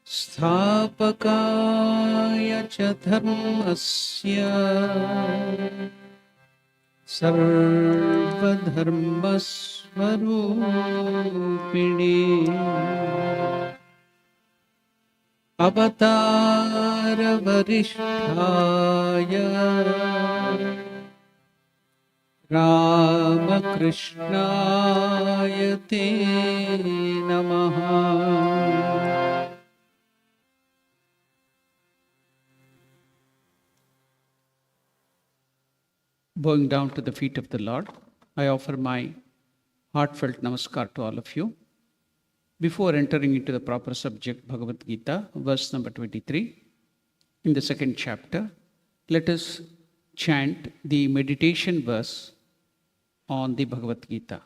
Sthapakaya cha dharmasya sarvadharmasvarupini avatara varishtaya Ramakrishnaya te namaha. Bowing down to the feet of the Lord, I offer my heartfelt namaskar to all of you. Before entering into the proper subject, Bhagavad Gita, verse number 23, in the second chapter, let us chant the meditation verse on the Bhagavad Gita.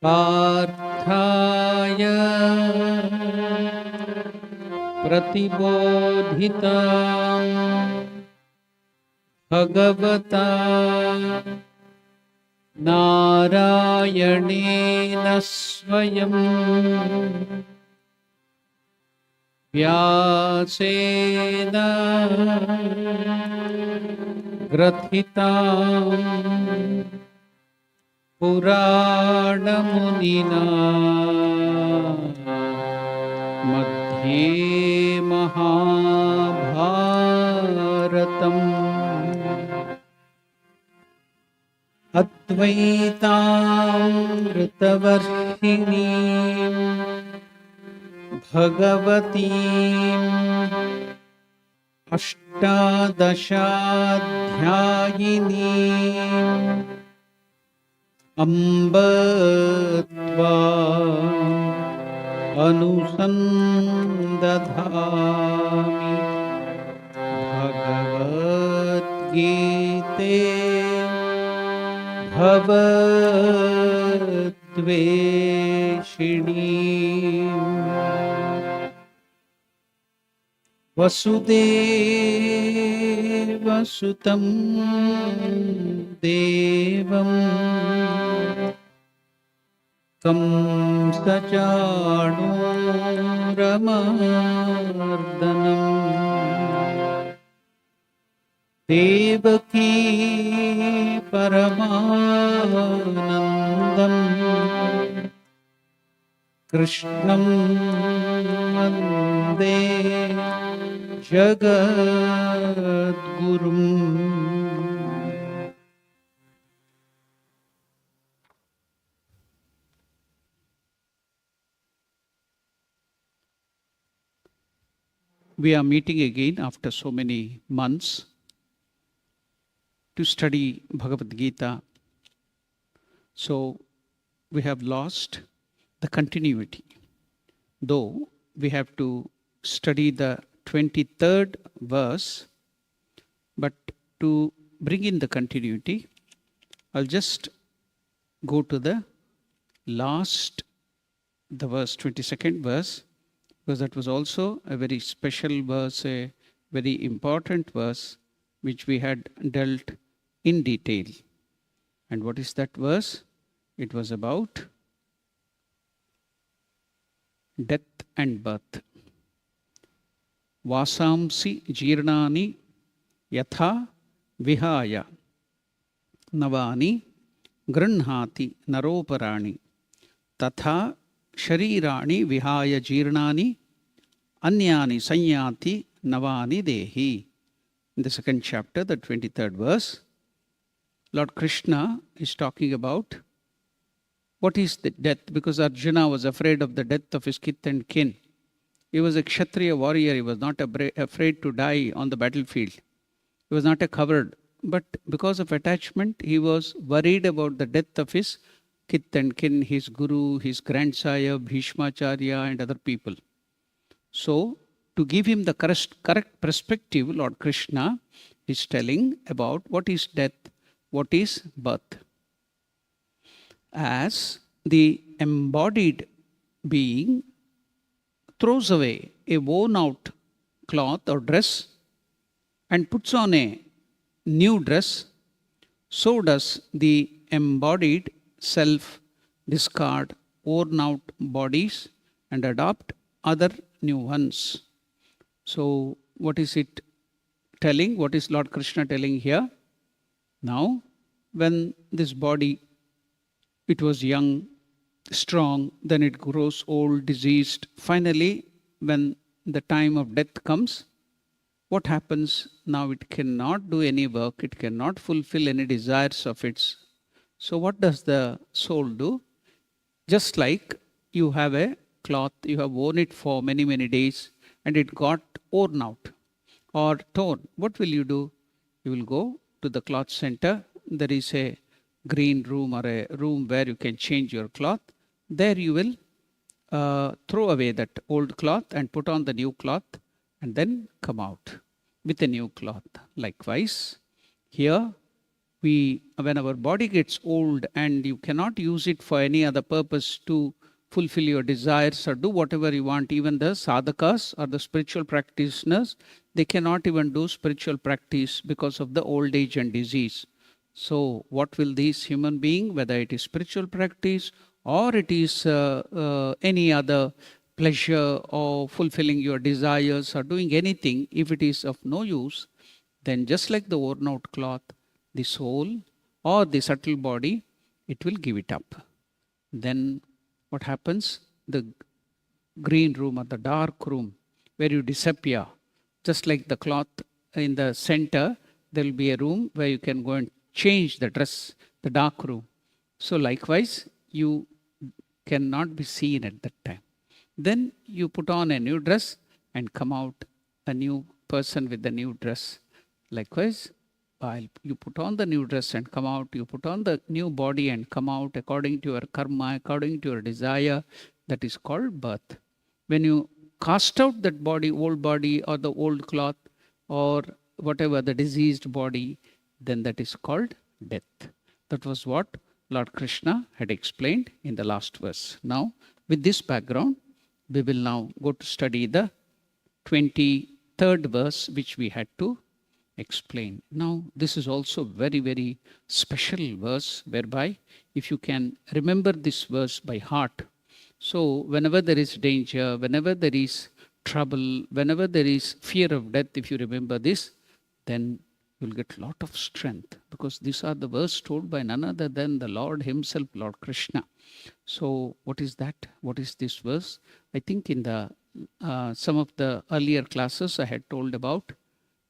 Parthaya pratibodhitam bhagavata Narayanena swayam Vyasena grathitam Puranamunina Madhye Mahabharatam Advaitamritavarshiniim Bhagavatim Ashtadashadhyayiniim Amba Tvam Anusandadhami Bhagavad Gita Bhavaddveshinim Vasudeva Sutam Devam Kamsachanuramardhanam Devaki Paramanandam Krishnam Vande Jagadgurum. We are meeting again after so many months to study Bhagavad Gita. So we have lost the continuity. Though we have to study the 23rd verse, but to bring in the continuity, I'll just go to the verse, 22nd verse, because that was also a very special verse, a very important verse, which we had dealt in detail. And what is that verse? It was about death and birth. Vasamsi jirnani yatha vihaya navani grunhati naroparani tatha sharirani vihaya jirnani anyani sanyati navani dehi. In the second chapter, the 23rd verse, Lord Krishna is talking about what is the death, because Arjuna was afraid of the death of his kith and kin. He was a Kshatriya warrior. He was not afraid to die on the battlefield. He was not a coward. But because of attachment, he was worried about the death of his kith and kin, his guru, his grandsire, Bhishmacharya, and other people. So to give him the correct perspective, Lord Krishna is telling about what is death, what is birth. As the embodied being throws away a worn out cloth or dress and puts on a new dress, so does the embodied self discard worn out bodies and adopt other new ones. So, what is it telling? What is Lord Krishna telling here? Now, when this body, it was young, strong, then it grows old, diseased. Finally, when the time of death comes, what happens? Now it cannot do any work, it cannot fulfill any desires of its. So what does the soul do? Just like you have a cloth, you have worn it for many, many days and it got worn out or torn. What will you do? You will go to the cloth center. There is a green room or a room where you can change your cloth. There you will throw away that old cloth and put on the new cloth and then come out with a new cloth. Likewise, here when our body gets old and you cannot use it for any other purpose to fulfill your desires or do whatever you want, even the sadhakas or the spiritual practitioners, they cannot even do spiritual practice because of the old age and disease. So what will this human being, whether it is spiritual practice or it is any other pleasure or fulfilling your desires or doing anything, if it is of no use, then just like the worn out cloth, the soul or the subtle body, it will give it up. Then what happens? The green room or the dark room where you disappear, just like the cloth in the center, there will be a room where you can go and change the dress, the dark room. So likewise, you cannot be seen at that time. Then you put on a new dress and come out a new person with the new dress. Likewise, while you put on the new dress and come out, you put on the new body and come out according to your karma, according to your desire. That is called birth. When you cast out that body, old body or the old cloth or whatever, the diseased body, then that is called death. That was what Lord Krishna had explained in the last verse. Now, with this background, we will now go to study the 23rd verse, which we had to explain. Now, this is also very, very special verse, whereby if you can remember this verse by heart, so whenever there is danger, whenever there is trouble, whenever there is fear of death, if you remember this, then you'll get a lot of strength, because these are the verse told by none other than the Lord himself, Lord Krishna. So what is that? What is this verse? I think in the some of the earlier classes I had told about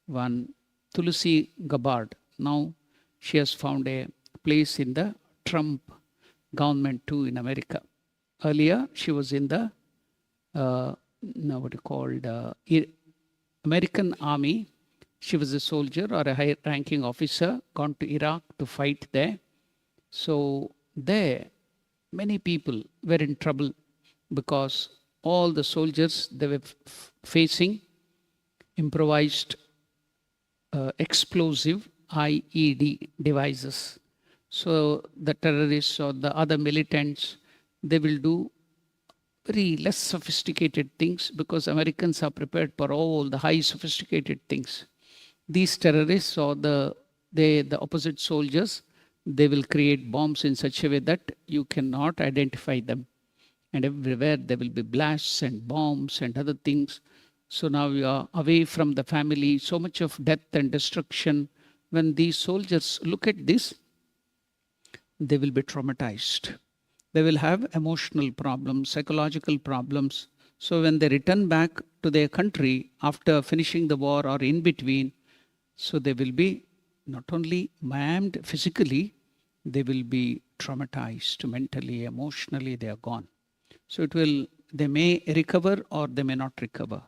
one Tulsi Gabbard. Now she has found a place in the Trump government too in America. Earlier she was in the American Army. She was a soldier or a high-ranking officer, gone to Iraq to fight there. So there, many people were in trouble because all the soldiers, they were facing improvised explosive IED devices. So the terrorists or the other militants, they will do very less sophisticated things because Americans are prepared for all the high sophisticated things. These terrorists or the opposite soldiers, they will create bombs in such a way that you cannot identify them. And everywhere there will be blasts and bombs and other things. So now you are away from the family, so much of death and destruction. When these soldiers look at this, they will be traumatized. They will have emotional problems, psychological problems. So when they return back to their country after finishing the war or in between, so they will be not only maimed physically, they will be traumatized mentally, emotionally, they are gone. So they may recover or they may not recover.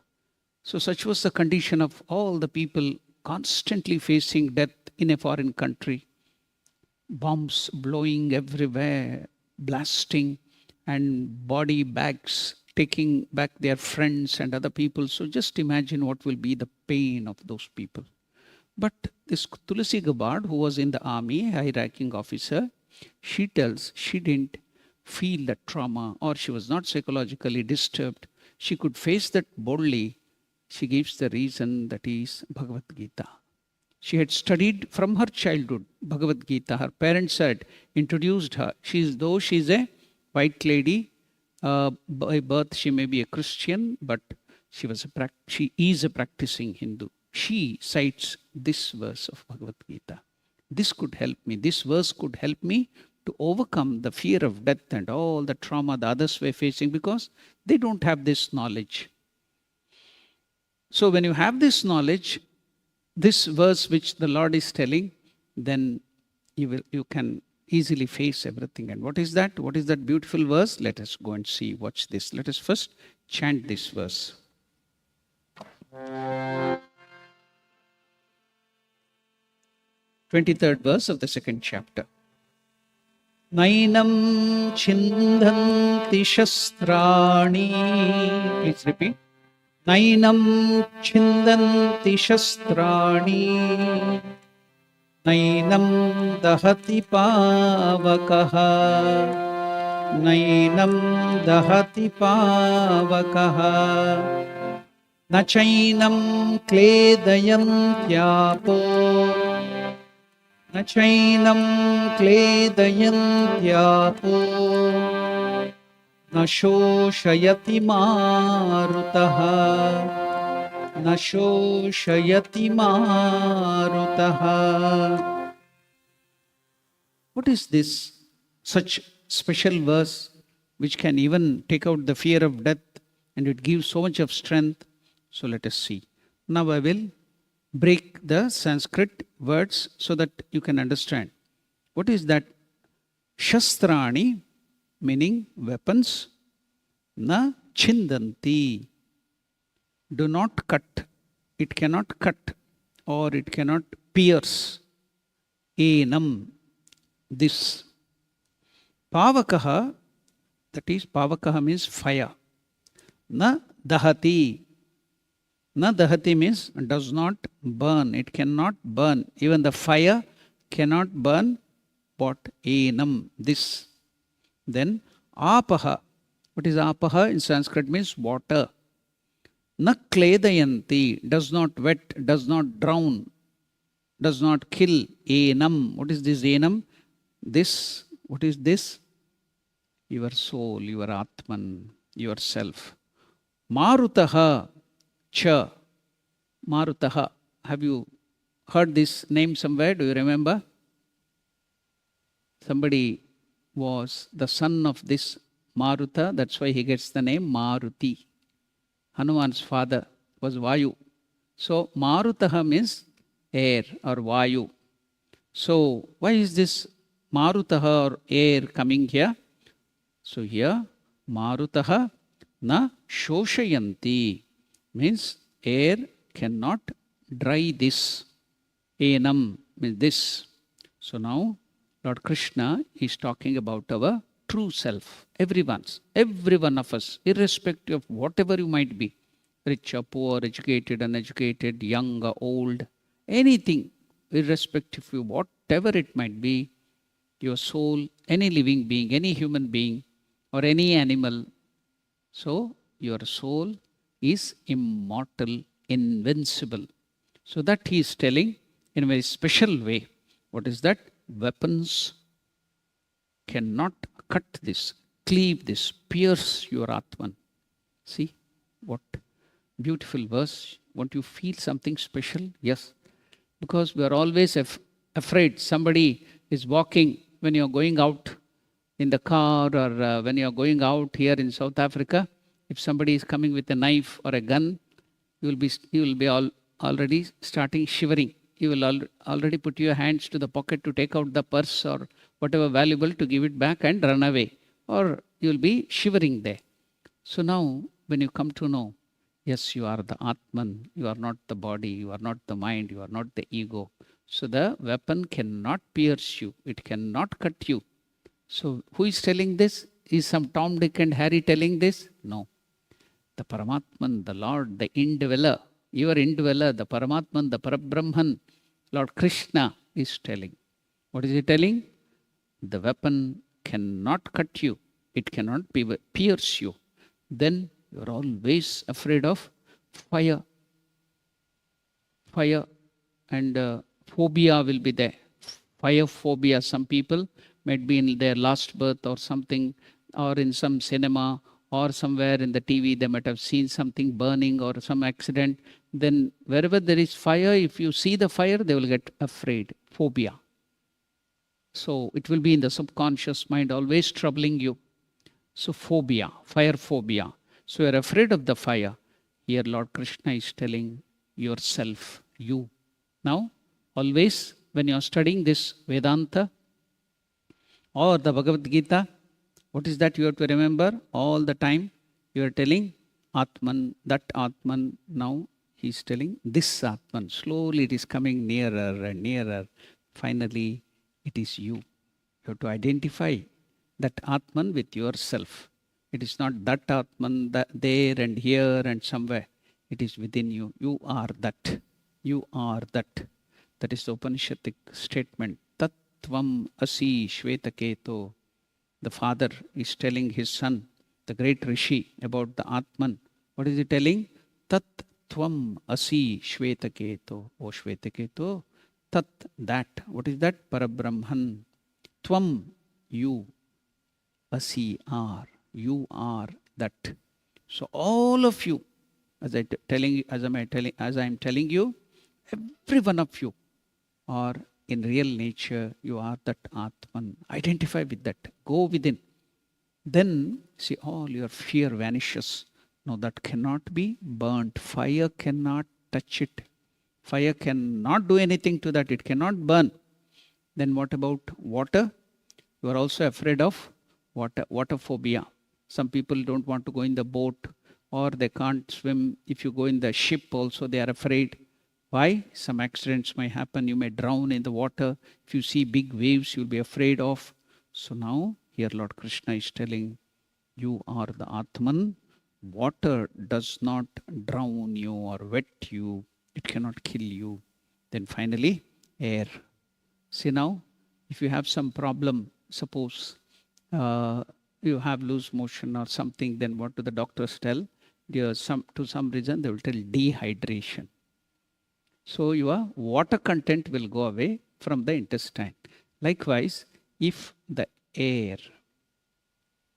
So such was the condition of all the people constantly facing death in a foreign country. Bombs blowing everywhere, blasting, and body bags taking back their friends and other people. So just imagine what will be the pain of those people. But this Tulsi Gabbard, who was in the army, high-ranking officer, she tells she didn't feel that trauma, or she was not psychologically disturbed. She could face that boldly. She gives the reason, that is Bhagavad Gita. She had studied from her childhood Bhagavad Gita. Her parents had introduced her. Though she's a white lady, by birth she may be a Christian, but she is a practicing Hindu. She cites this verse of Bhagavad Gita. This could help me. This verse could help me to overcome the fear of death and all the trauma the others were facing, because they don't have this knowledge. So when you have this knowledge, this verse which the Lord is telling, then you can easily face everything. And what is that? What is that beautiful verse? Let us go and see. Watch this. Let us first chant this verse. 23rd verse of the 2nd chapter. Nainam chindanti shastrani. Please repeat. Nainam chindanti shastrani. Nainam dahati pavakaha. Nainam dahati pavakaha. Nachainam kledayantyāpo. Nachainam kledayantyāpo. Nashoshayati marutaha. Nashoshayati marutaha. What is this such special verse which can even take out the fear of death, and it gives so much of strength? So let us see. Now I will break the Sanskrit words so that you can understand. What is that? Shastrani, meaning weapons. Na chindanti. Do not cut. It cannot cut, or it cannot pierce. Enam. This. Pavakaha. That is, pavakaha means fire. Na dahati. Na dahati means does not burn. It cannot burn. Even the fire cannot burn. What? Enam. This. Then apaha. What is apaha in Sanskrit? Means water. Na kledayanti. Does not wet, does not drown, does not kill. Enam. What is this enam? This. What is this? Your soul, your Atman, yourself. Marutaha. Cha. Marutaha. Have you heard this name somewhere? Do you remember? Somebody was the son of this Maruta. That's why he gets the name Maruti. Hanuman's father was Vayu. So Marutaha means air or Vayu. So why is this Marutaha or air coming here? So here Marutaha na shoshayanti means air cannot dry this. Enam means this. So now Lord Krishna is talking about our true self. Every one of us, irrespective of whatever you might be, rich or poor, educated, uneducated, young or old, anything, irrespective of whatever it might be, your soul, any living being, any human being, or any animal, so your soul is immortal, invincible. So that he is telling in a very special way. What is that? Weapons cannot cut this, cleave this, pierce your Atman. See what beautiful verse. Won't you feel something special? Yes. Because we are always afraid somebody is walking when you are going out in the car, or when you are going out here in South Africa. If somebody is coming with a knife or a gun, you will be already starting shivering. You will already put your hands to the pocket to take out the purse or whatever valuable to give it back and run away. Or you will be shivering there. So now when you come to know, yes, you are the Atman, you are not the body, you are not the mind, you are not the ego. So the weapon cannot pierce you, it cannot cut you. So who is telling this? Is some Tom, Dick and Harry telling this? No. the Paramatman, the Lord, the indweller, your indweller, the Paramatman, the Parabrahman, Lord Krishna is telling. What is he telling? The weapon cannot cut you. It cannot pierce you. Then you are always afraid of fire. Fire and phobia will be there. Fire phobia. Some people might be in their last birth or something, or in some cinema or somewhere in the TV, they might have seen something burning or some accident. Then wherever there is fire, if you see the fire, they will get afraid. Phobia. So it will be in the subconscious mind, always troubling you. So phobia, fire phobia. So you are afraid of the fire. Here Lord Krishna is telling yourself, you. Now, always when you are studying this Vedanta or the Bhagavad Gita, what is that you have to remember all the time? You are telling Atman, that Atman. Now he is telling this Atman. Slowly it is coming nearer and nearer. Finally, it is you. You have to identify that Atman with yourself. It is not that Atman that there and here and somewhere. It is within you. You are that. You are that. That is the Upanishadic statement. Tattvam asi Shvetaketo. The father is telling his son, the great Rishi, about the Atman. What is he telling? Tat tvam asi Shvetaketo. O Shvetaketo, tat, that. What is that? Parabrahman. Tvam, you. Asi, are. You are that. So all of you, as I am telling you, every one of you are in real nature, you are that Atman. Identify with that. Go within. Then, see, all your fear vanishes. No, that cannot be burnt. Fire cannot touch it. Fire cannot do anything to that. It cannot burn. Then what about water? You are also afraid of water phobia. Some people don't want to go in the boat, or they can't swim. If you go in the ship also, they are afraid. Why? Some accidents may happen. You may drown in the water. If you see big waves, you'll be afraid of. So now, here Lord Krishna is telling, you are the Atman. Water does not drown you or wet you. It cannot kill you. Then finally, air. See now, if you have some problem, suppose you have loose motion or something, then what do the doctors tell? To some reason, they will tell dehydration. So your water content will go away from the intestine. Likewise, if the air,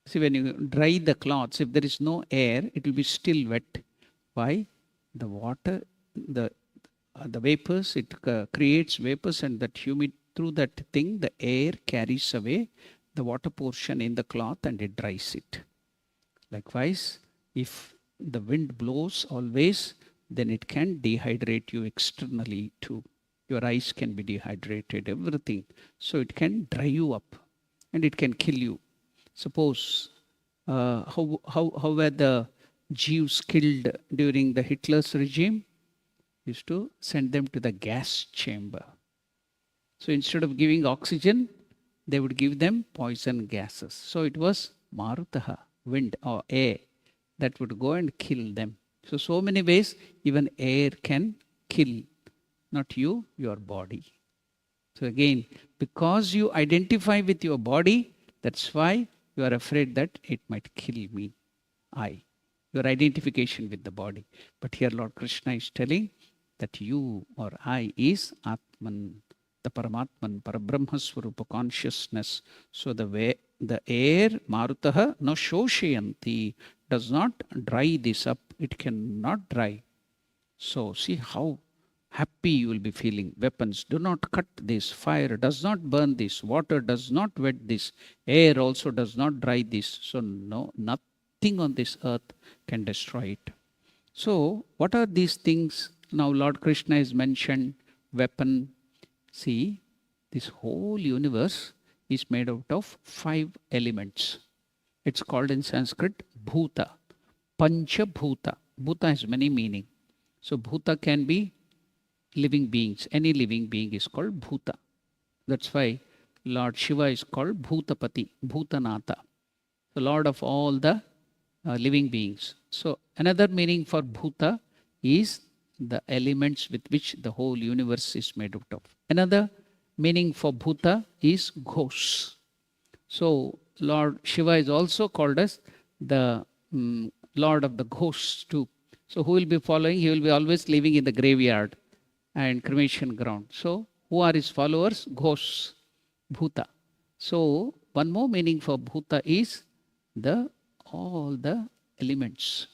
see when you dry the cloths, if there is no air, it will be still wet. Why? The water, the vapors, it creates vapors, and that humid, through that thing, the air carries away the water portion in the cloth and it dries it. Likewise, if the wind blows always, then it can dehydrate you externally too. Your eyes can be dehydrated, everything. So it can dry you up and it can kill you. Suppose how were the Jews killed during the Hitler's regime? Used to send them to the gas chamber. So instead of giving oxygen, they would give them poison gases. So it was Marutaha, wind or air, that would go and kill them. So many ways, even air can kill, not you, your body. So again, because you identify with your body, that's why you are afraid that it might kill me, your identification with the body. But here Lord Krishna is telling that you or I is Atman, the Paramatman, Parabrahma Swarupa consciousness. So the air, Marutaha, no shoshayanti, does not dry this up. It cannot dry. So see how happy you will be feeling. Weapons do not cut this. Fire does not burn this. Water does not wet this. Air also does not dry this. So no, nothing on this earth can destroy it. So what are these things? Now Lord Krishna is mentioned, weapon. See, this whole universe is made out of 5 elements. It's called in Sanskrit Bhuta, Pancha Bhuta. Bhuta has many meanings. So Bhuta can be living beings. Any living being is called Bhuta. That's why Lord Shiva is called Bhutapati, Bhutanatha, the Lord of all the living beings. So another meaning for bhuta is the elements with which the whole universe is made out of. Another meaning for bhuta is ghosts. So Lord Shiva is also called as the Lord of the ghosts too. So who will be following? He will be always living in the graveyard and cremation ground. So who are his followers? Ghosts, bhuta. So one more meaning for bhuta is all the elements.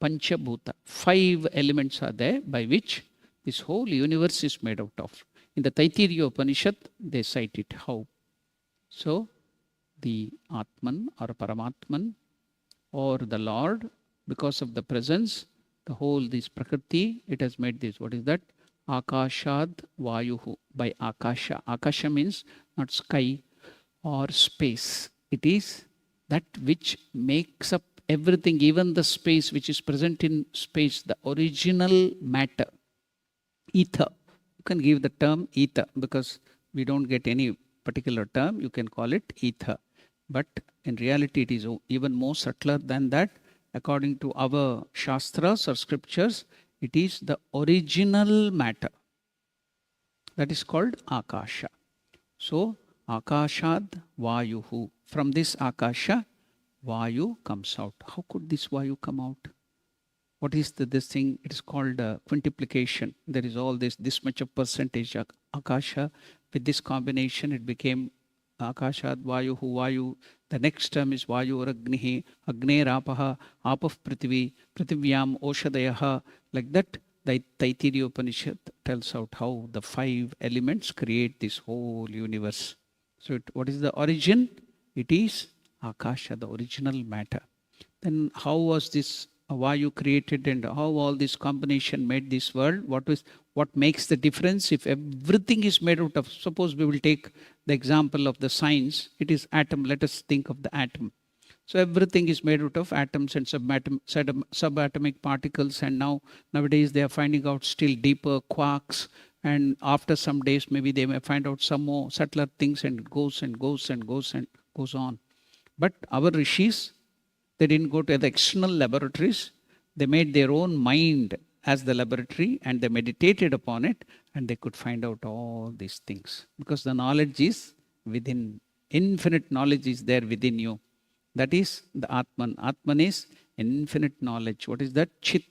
Panchabhuta. 5 elements are there by which this whole universe is made out of. In the Taittiriya Upanishad, they cite it how. So the Atman or Paramatman or the Lord, because of the presence, the whole this Prakriti, it has made this. What is that? Akashad Vayuhu. By Akasha. Akasha means not sky or space. It is that which makes up everything, even the space which is present in space, the original matter. Ether. You can give the term ether because we don't get any particular term. You can call it ether. But in reality, it is even more subtler than that. According to our Shastras or scriptures, it is the original matter. That is called Akasha. So, Akashad Vayuhu. From this Akasha, Vayu comes out. How could this Vayu come out? What is this thing? It is called quintuplication. There is all this much of percentage Akasha. With this combination, it became Akashad Vayuhu Vayu. The next term is Vayu Agnihi, Agner Apaha, Apav Prithvi, Prithvyam Oshadayaha. Like that, the Taittiriya Upanishad tells out how the 5 elements create this whole universe. So what is the origin? It is Akasha, the original matter. Then how was this Vayu created and how all this combination made this world? What makes the difference? If everything is made out of, suppose we will take the example of the science, it is atom. Let us think of the atom. So everything is made out of atoms and subatomic particles, and nowadays they are finding out still deeper quarks, and after some days maybe they may find out some more subtler things, and it goes and goes and goes and goes on. But our rishis, they didn't go to the external laboratories. They made their own mind as the laboratory and they meditated upon it and they could find out all these things. Because the knowledge is within, infinite knowledge is there within you. That is the Atman. Atman is infinite knowledge. What is that? Chit.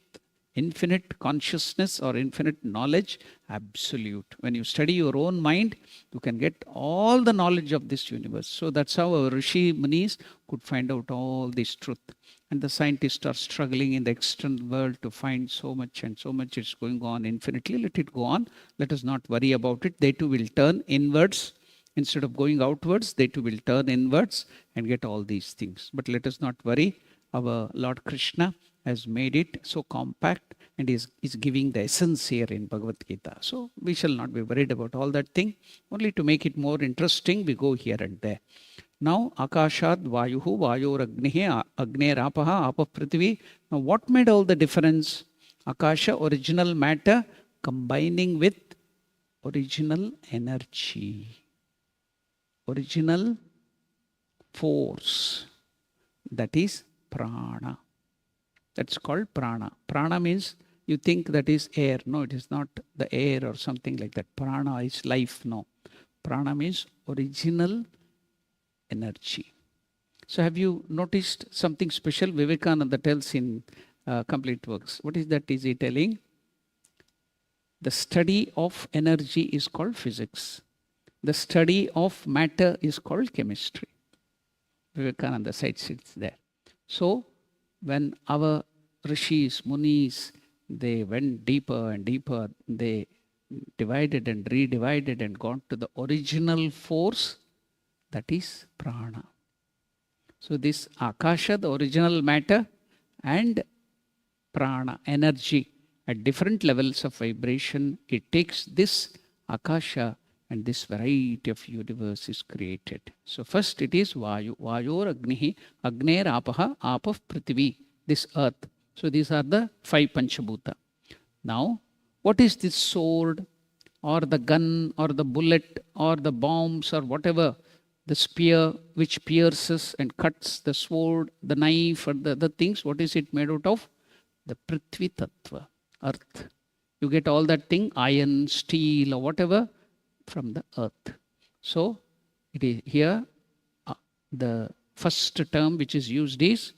Infinite consciousness or infinite knowledge, absolute. When you study your own mind, you can get all the knowledge of this universe. So that's how our Rishi Munis could find out all this truth. And the scientists are struggling in the external world to find so much, and so much is going on infinitely. Let it go on. Let us not worry about it. They too will turn inwards. Instead of going outwards, they too will turn inwards and get all these things. But let us not worry. Our Lord Krishna has made it so compact and is giving the essence here in Bhagavad Gita. So we shall not be worried about all that thing. Only to make it more interesting, we go here and there. Now, Akashad Vayuhu, Vayor Agnihi, Agner Apaha, Apav Prithvi. Now, what made all the difference? Akasha, original matter, combining with original energy, original force. That is prana. That's called prana. Prana means you think that is air. No, it is not the air or something like that. Prana is life. No. Prana means original energy. So have you noticed something special? Vivekananda tells in Complete Works. What is that? Is he telling? The study of energy is called physics. The study of matter is called chemistry. Vivekananda cites it there. So when our rishis, munis, they went deeper and deeper, they divided and redivided and got to the original force, that is prana. So this Akasha, the original matter, and prana, energy, at different levels of vibration, it takes this Akasha and this variety of universe is created. So first it is Vayu. Vayor Agnihi, Agner Apaha, Apav Prithvi, this earth. So these are the 5 Panchabhuta. Now, what is this sword or the gun or the bullet or the bombs or whatever the spear which pierces and cuts, the sword, the knife, or the other things, what is it made out of? The Prithvi Tattva, earth. You get all that thing, iron, steel, or whatever, from the earth. So, it is here, the first term which is used is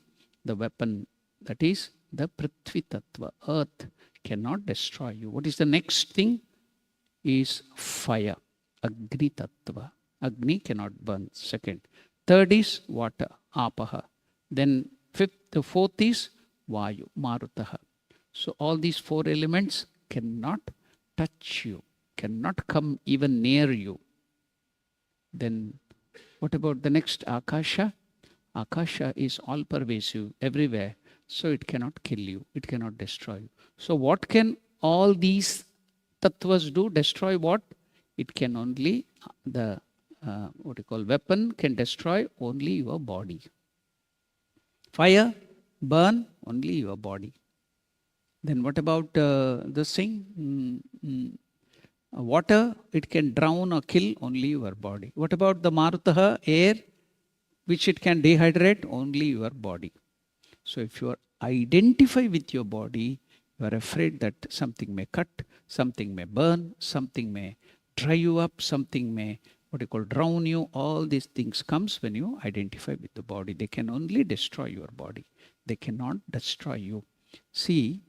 the weapon, that is the Prithvi Tattva, earth cannot destroy you. What is the next thing? Is fire, Agni Tattva. Agni cannot burn, second. Third is water, Apaha. Then fourth is Vayu, Marutaha. So all these four elements cannot touch you, cannot come even near you. Then what about the next, Akasha? Akasha is all pervasive, everywhere. So it cannot kill you, it cannot destroy you. So what can all these tattvas do? Destroy what? It can only, the weapon can destroy only your body. Fire, burn only your body. Then what about this thing? Water, it can drown or kill only your body. What about the Marutaha, air, which it can dehydrate? Only your body. So if you identify with your body, you are afraid that something may cut, something may burn, something may dry you up, something may drown you. All these things comes when you identify with the body. They can only destroy your body. They cannot destroy you. See,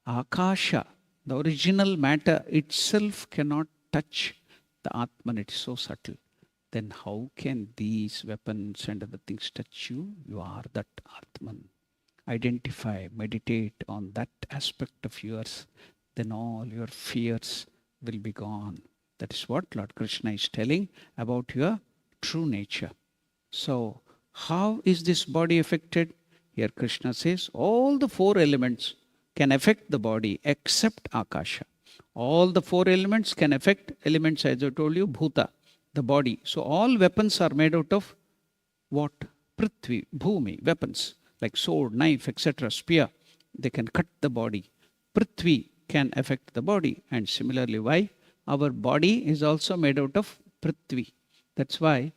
Akasha, the original matter itself cannot touch the Atman. It is so subtle. Then how can these weapons and other things touch you? You are that Atman. Identify, meditate on that aspect of yours. Then all your fears will be gone. That is what Lord Krishna is telling about your true nature. So, how is this body affected? Here Krishna says, all the four elements can affect the body except Akasha. All the four elements can affect elements, as I told you, Bhuta, the body. So, all weapons are made out of what? Prithvi, Bhumi, weapons like sword, knife, etc., spear. They can cut the body. Prithvi can affect the body. And similarly, why? Our body is also made out of Prithvi. That's why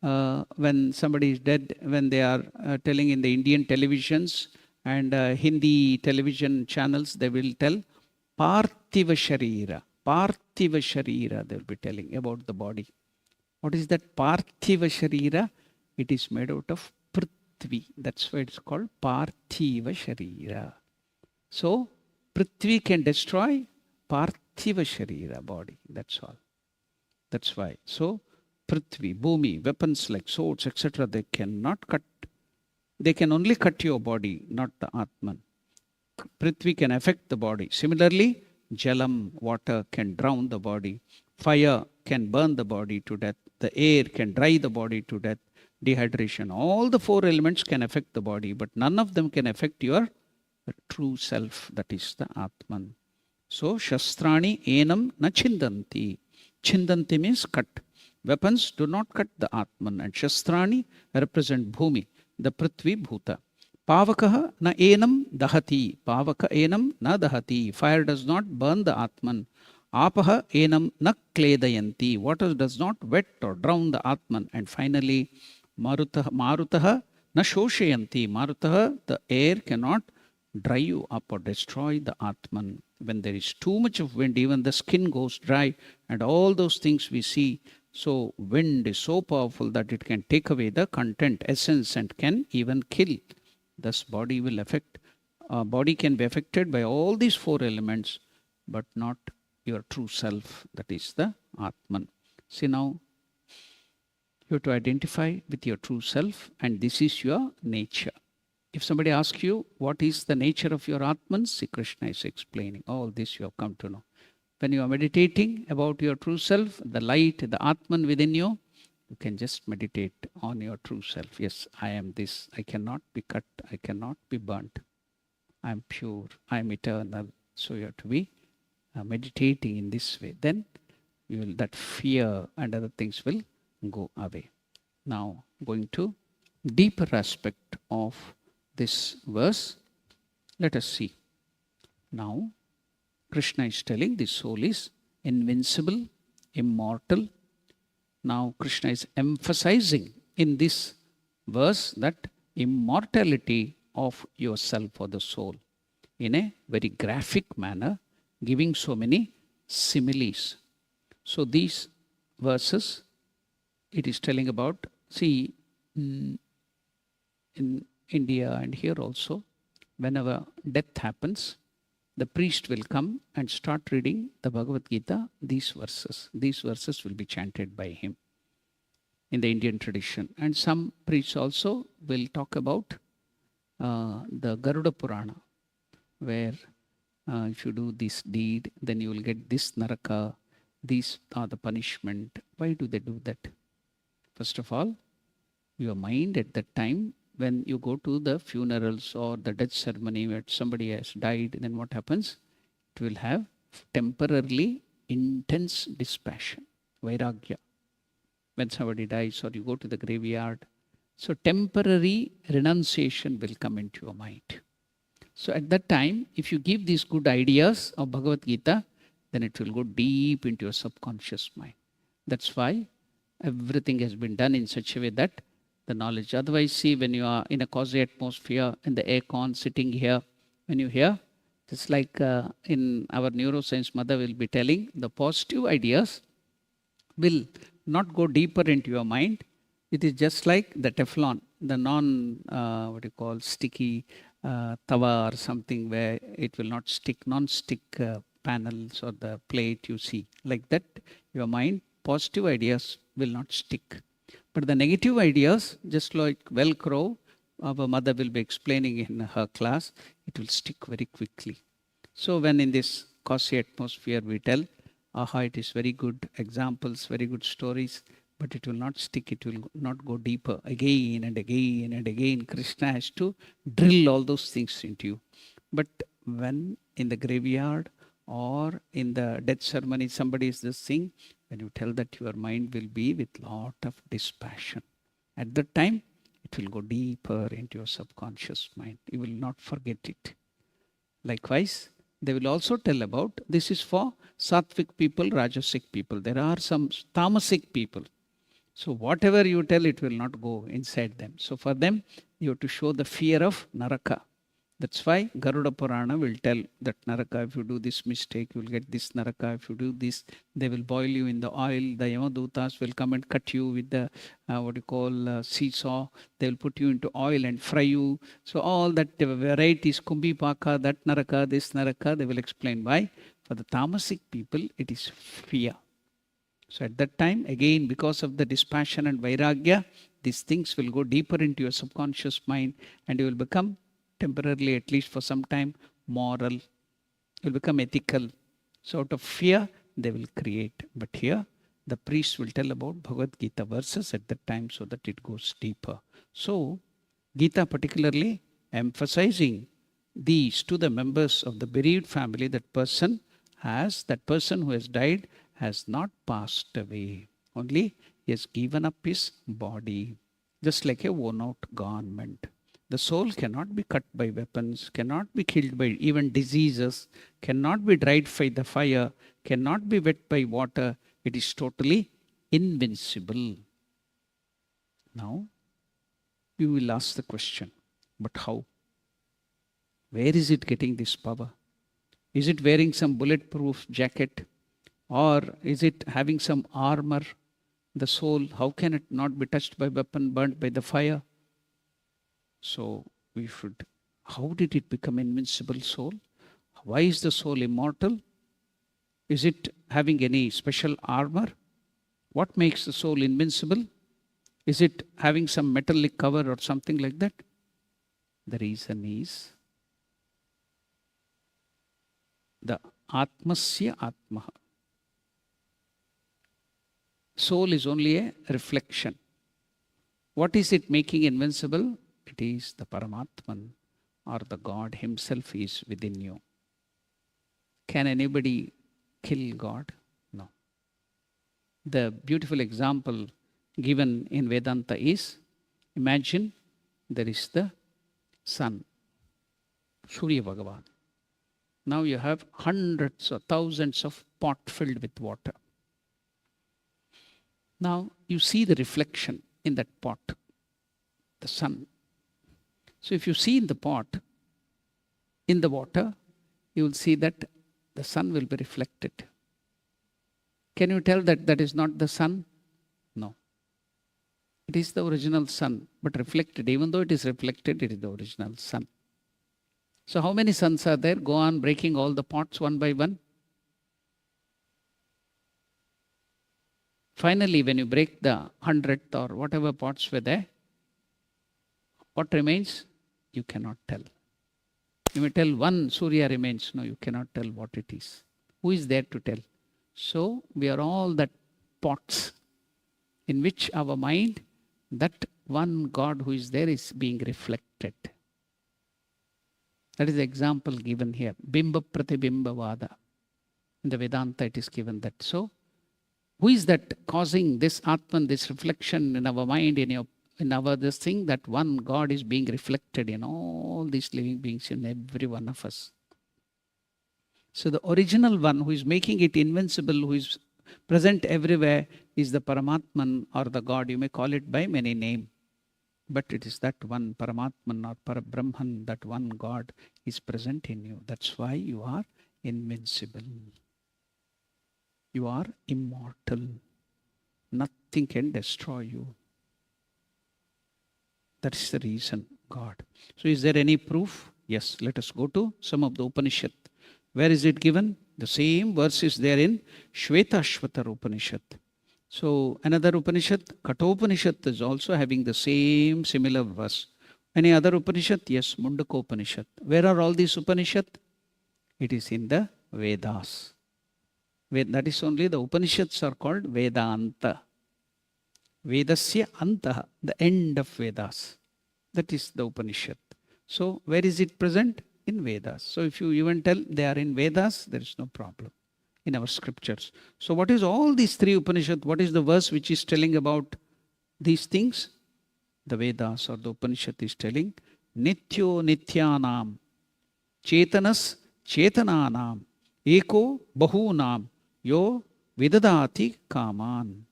when somebody is dead, when they are telling in the Indian televisions and Hindi television channels, they will tell Parthiva Sharira. Parthiva Sharira, they will be telling about the body. What is that Parthiva Sharira? It is made out of Prithvi. That's why it's called Parthiva Sharira. So, Prithvi can destroy Parthiva Sharira, body. That's all. That's why. So, Prithvi, Bhumi, weapons like swords, etc., they cannot cut. They can only cut your body, not the Atman. Prithvi can affect the body. Similarly, Jalam, water, can drown the body. Fire can burn the body to death. The air can dry the body to death. Dehydration. All the four elements can affect the body, but none of them can affect your true self, that is the Atman. So, Shastrani enam na chindanti. Chindanti means cut. Weapons do not cut the Atman, and Shastrani represent Bhumi, the Prithvi Bhuta. Pavakaha na enam dahati. Pavaka enam na dahati. Fire does not burn the Atman. Apaha enam na kledayanti. Water does not wet or drown the Atman. And finally, Marutaha na shoshayanti. Marutaha, the air cannot dry you up or destroy the Atman. When there is too much of wind, even the skin goes dry, and all those things we see. So wind is so powerful that it can take away the content, essence, and can even kill. Thus body will affect, body can be affected by all these four elements, but not your true self, that is the Atman. See, now you have to identify with your true self, and this is your nature. If somebody asks you, what is the nature of your Atman? See, Krishna is explaining. All this you have come to know. When you are meditating about your true self, the light, the Atman within you, you can just meditate on your true self. Yes, I am this. I cannot be cut. I cannot be burnt. I am pure. I am eternal. So you have to be meditating in this way. Then you will, that fear and other things will go away. Now, going to deeper aspect of this verse, let us see. Now, Krishna is telling the soul is invincible, immortal, Now Krishna is emphasizing in this verse that immortality of yourself or the soul in a very graphic manner, giving so many similes. So these verses, it is telling about, see, in India and here also, whenever death happens, the priest will come and start reading the Bhagavad Gita, these verses. These verses will be chanted by him in the Indian tradition. And some priests also will talk about the Garuda Purana, where if you do this deed, then you will get this naraka, these are the punishment. Why do they do that? First of all, your mind at that time, when you go to the funerals or the death ceremony where somebody has died, then what happens? It will have temporarily intense dispassion, vairagya. When somebody dies or you go to the graveyard, so temporary renunciation will come into your mind. So at that time, if you give these good ideas of Bhagavad Gita, then it will go deep into your subconscious mind. That's why everything has been done in such a way that the knowledge. Otherwise, see, when you are in a cozy atmosphere, in the aircon, sitting here, when you hear, just like in our neuroscience mother will be telling, the positive ideas will not go deeper into your mind. It is just like the Teflon, the sticky tawa or something where it will not stick, non-stick panels or the plate you see. Like that, your mind, positive ideas will not stick. But the negative ideas, just like Velcro, our mother will be explaining in her class, it will stick very quickly. So when in this cozy atmosphere we tell, aha, it is very good examples, very good stories, but it will not stick, it will not go deeper. Again and again and again, Krishna has to drill all those things into you. But when in the graveyard or in the death ceremony, somebody is just saying, when you tell that, your mind will be with lot of dispassion. At that time, it will go deeper into your subconscious mind. You will not forget it. Likewise, they will also tell about, this is for sattvic people, rajasic people. There are some tamasic people. So whatever you tell, it will not go inside them. So for them, you have to show the fear of naraka. That's why Garuda Purana will tell that naraka, if you do this mistake, you will get this naraka. If you do this, they will boil you in the oil. The Yamadutas will come and cut you with the, seesaw. They will put you into oil and fry you. So all that varieties, kumbi paka, that naraka, this naraka, they will explain why. For the tamasic people, it is fear. So at that time, again, because of the dispassion and vairagya, these things will go deeper into your subconscious mind and you will become temporarily, at least for some time, moral. You'll become ethical. So out of fear, they will create. But here, the priest will tell about Bhagavad Gita verses at that time so that it goes deeper. So, Gita particularly emphasizing these to the members of the bereaved family, that person who has died has not passed away. Only he has given up his body, just like a worn-out garment. The soul cannot be cut by weapons, cannot be killed by even diseases, cannot be dried by the fire, cannot be wet by water. It is totally invincible. Now, you will ask the question, but how? Where is it getting this power? Is it wearing some bulletproof jacket? Or is it having some armor? The soul, how can it not be touched by weapon, burnt by the fire? So how did it become invincible soul? Why is the soul immortal? Is it having any special armor? What makes the soul invincible? Is it having some metallic cover or something like that? The reason is the Atmasya Atmaha. Soul is only a reflection. What is it making invincible? It is the Paramatman, or the God himself is within you. Can anybody kill God? No. The beautiful example given in Vedanta is, imagine there is the sun, Surya Bhagavan. Now you have hundreds or thousands of pots filled with water. Now you see the reflection in that pot, the sun. So if you see in the pot, in the water, you will see that the sun will be reflected. Can you tell that that is not the sun? No. It is the original sun, but reflected. Even though it is reflected, it is the original sun. So how many suns are there? Go on breaking all the pots one by one. Finally, when you break the 100th or whatever pots were there, what remains? You cannot tell. You may tell one Surya remains. No, you cannot tell what it is. Who is there to tell? So we are all that pots in which our mind, that one God who is there, is being reflected. That is the example given here. Bimba Pratibimba Vada. In the Vedanta it is given that. So who is that causing this Atman, this reflection in our mind, in our this thing? That one God is being reflected in all these living beings, in every one of us. So the original one who is making it invincible, who is present everywhere, is the Paramatman or the God. You may call it by many names. But it is that one Paramatman or Parabrahman, that one God is present in you. That's why you are invincible. You are immortal. Nothing can destroy you. That is the reason, God. So is there any proof? Yes, let us go to some of the Upanishad. Where is it given? The same verse is there in Shvetashvatar Upanishad. So another Upanishad, Kathopanishad, is also having the same similar verse. Any other Upanishad? Yes, Mundaka Upanishad. Where are all these Upanishad? It is in the Vedas. That is only the Upanishads are called Vedanta. Vedasya Antaha, the end of Vedas. That is the Upanishad. So where is it present? In Vedas. So if you even tell they are in Vedas, there is no problem in our scriptures. So what is all these three Upanishads? What is the verse which is telling about these things? The Vedas or the Upanishad is telling Nityo Nityanam Chetanas Chetananam Eko Bahunam Yo Vidadati Kaman.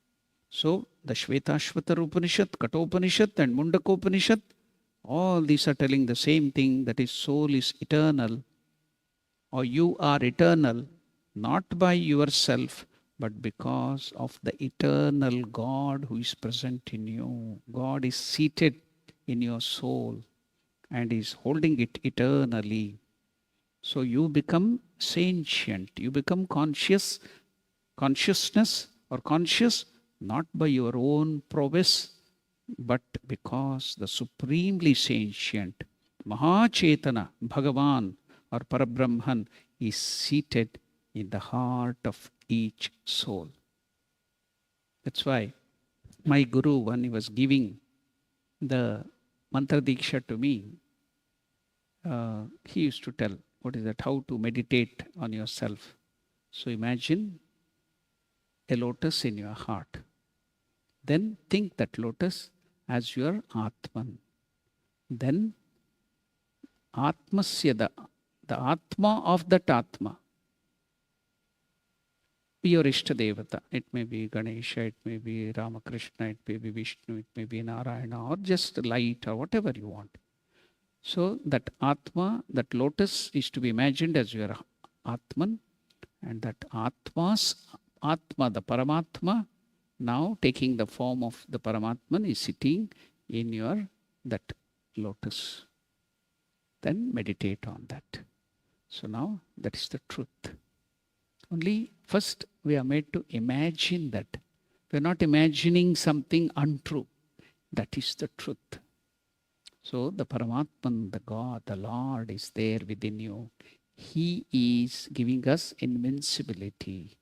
So the Shvetashvatar Upanishad, Kathopanishad and Mundaka Upanishad, all these are telling the same thing, that is soul is eternal, or you are eternal, not by yourself, but because of the eternal God who is present in you. God is seated in your soul and is holding it eternally. So you become sentient, you become consciousness or conscious, not by your own prowess, but because the supremely sentient Mahachetana Bhagavan or Parabrahman is seated in the heart of each soul. That's why my Guru, when he was giving the Mantra Diksha to me, he used to tell, what is that? How to meditate on yourself. So imagine a lotus in your heart. Then think that lotus as your Atman. Then Atmasya, the Atma of that Atma, your Ishtadevata. It may be Ganesha, it may be Ramakrishna, it may be Vishnu, it may be Narayana, or just light, or whatever you want. So that Atma, that lotus is to be imagined as your Atman, and that Atma's Atma, the Paramatma, now taking the form of the Paramatman, is sitting in your that lotus. Then meditate on that. So now that is the truth. Only first we are made to imagine that. We are not imagining something untrue. That is the truth. So the Paramatman, the God, the Lord is there within you. He is giving us invincibility.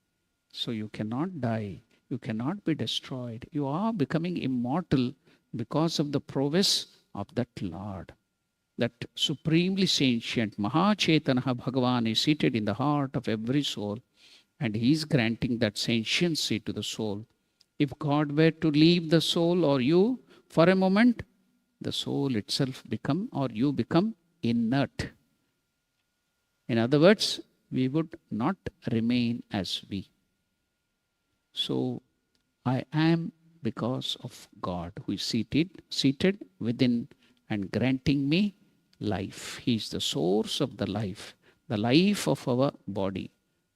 So you cannot die. You cannot be destroyed. You are becoming immortal because of the prowess of that Lord. That supremely sentient Mahachetanaha Bhagavan is seated in the heart of every soul, and he is granting that sentiency to the soul. If God were to leave the soul or you for a moment, the soul itself become, or you become, inert. In other words, we would not remain as we. So I am because of God who is seated within and granting me life. He is the source of the life of our body.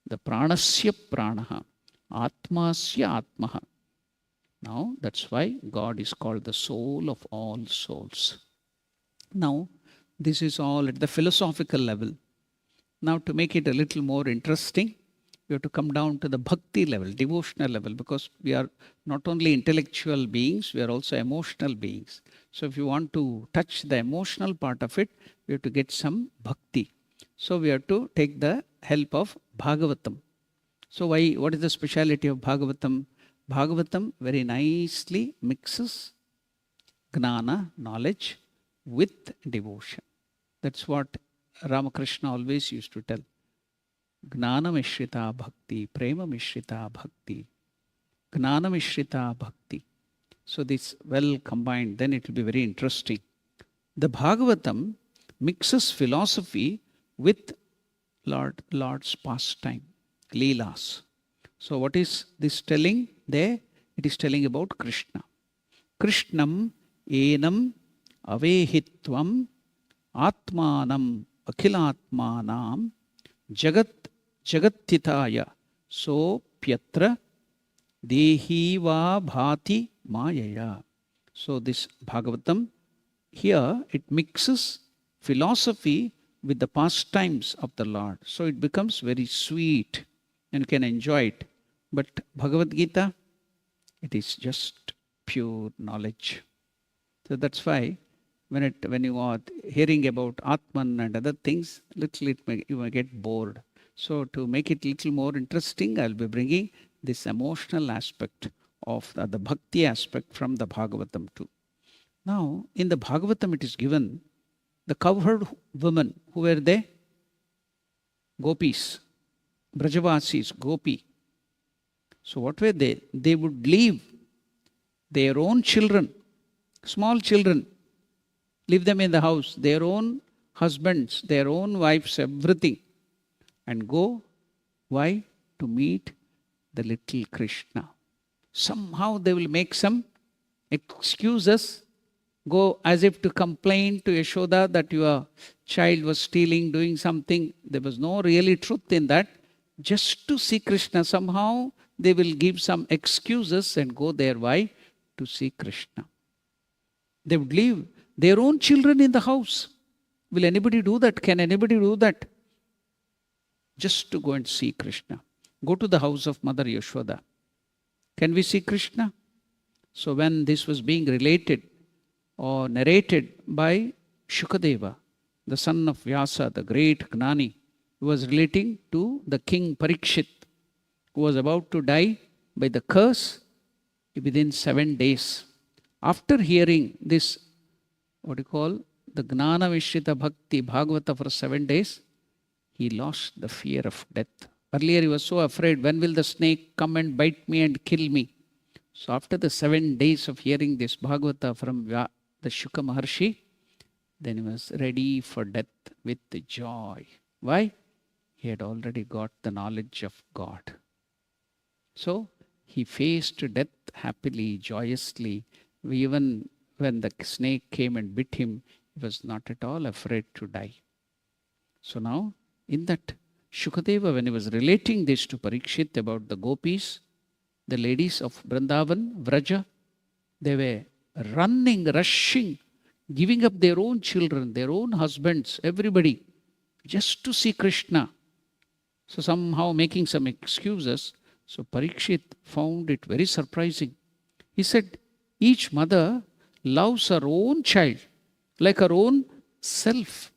The pranasya pranaha, atmasya atmaha. Now that's why God is called the soul of all souls. Now, this is all at the philosophical level. Now, to make it a little more interesting, we have to come down to the bhakti level, devotional level, because we are not only intellectual beings, we are also emotional beings. So, if you want to touch the emotional part of it, we have to get some bhakti. So, we have to take the help of Bhagavatam. So, what is the speciality of Bhagavatam? Bhagavatam very nicely mixes gnana, knowledge, with devotion. That's what Ramakrishna always used to tell. Gnana mishrita bhakti, prema mishrita bhakti, gnana mishrita bhakti. So this well combined, then it will be very interesting. The Bhagavatam mixes philosophy with Lord's pastime, Leelas. So what is this telling there? It is telling about Krishna. Krishnam enam avehitvam atmanam akhilatmanam jagattitaya so pyatra dehi va bhati mayaya. So this Bhagavatam, here it mixes philosophy with the pastimes of the Lord. So it becomes very sweet and you can enjoy it. But Bhagavad Gita, it is just pure knowledge. So that's why when you are hearing about Atman and other things, you may get bored. So to make it little more interesting, I'll be bringing this emotional aspect of the bhakti aspect from the Bhagavatam too. Now, in the Bhagavatam it is given the cowherd women, who were they? Gopis, Brajavasis, Gopi. So what were they? They would leave their own children, small children, leave them in the house, their own husbands, their own wives, everything, and go. Why? To meet the little Krishna. Somehow they will make some excuses, go as if to complain to Yashoda that your child was stealing, doing something. There was no really truth in that. Just to see Krishna, somehow they will give some excuses and go there. Why? To see Krishna. They would leave their own children in the house. Will anybody do that? Can anybody do that? Just to go and see Krishna. Go to the house of Mother Yashoda. Can we see Krishna? So when this was being related or narrated by Shukadeva, the son of Vyasa, the great Gnani, who was relating to the king Parikshit, who was about to die by the curse within 7 days. After hearing this, the Gnana Vishrita Bhakti Bhagavata for 7 days, he lost the fear of death. Earlier he was so afraid, when will the snake come and bite me and kill me? So after the 7 days of hearing this Bhagavata from the Shuka Maharshi, then he was ready for death with joy. Why? He had already got the knowledge of God. So he faced death happily, joyously. Even when the snake came and bit him, he was not at all afraid to die. So now, in that, Shukadeva, when he was relating this to Parikshit about the gopis, the ladies of Vrindavan, Vraja, they were running, rushing, giving up their own children, their own husbands, everybody, just to see Krishna. So somehow making some excuses. So Parikshit found it very surprising. He said, each mother loves her own child like her own self.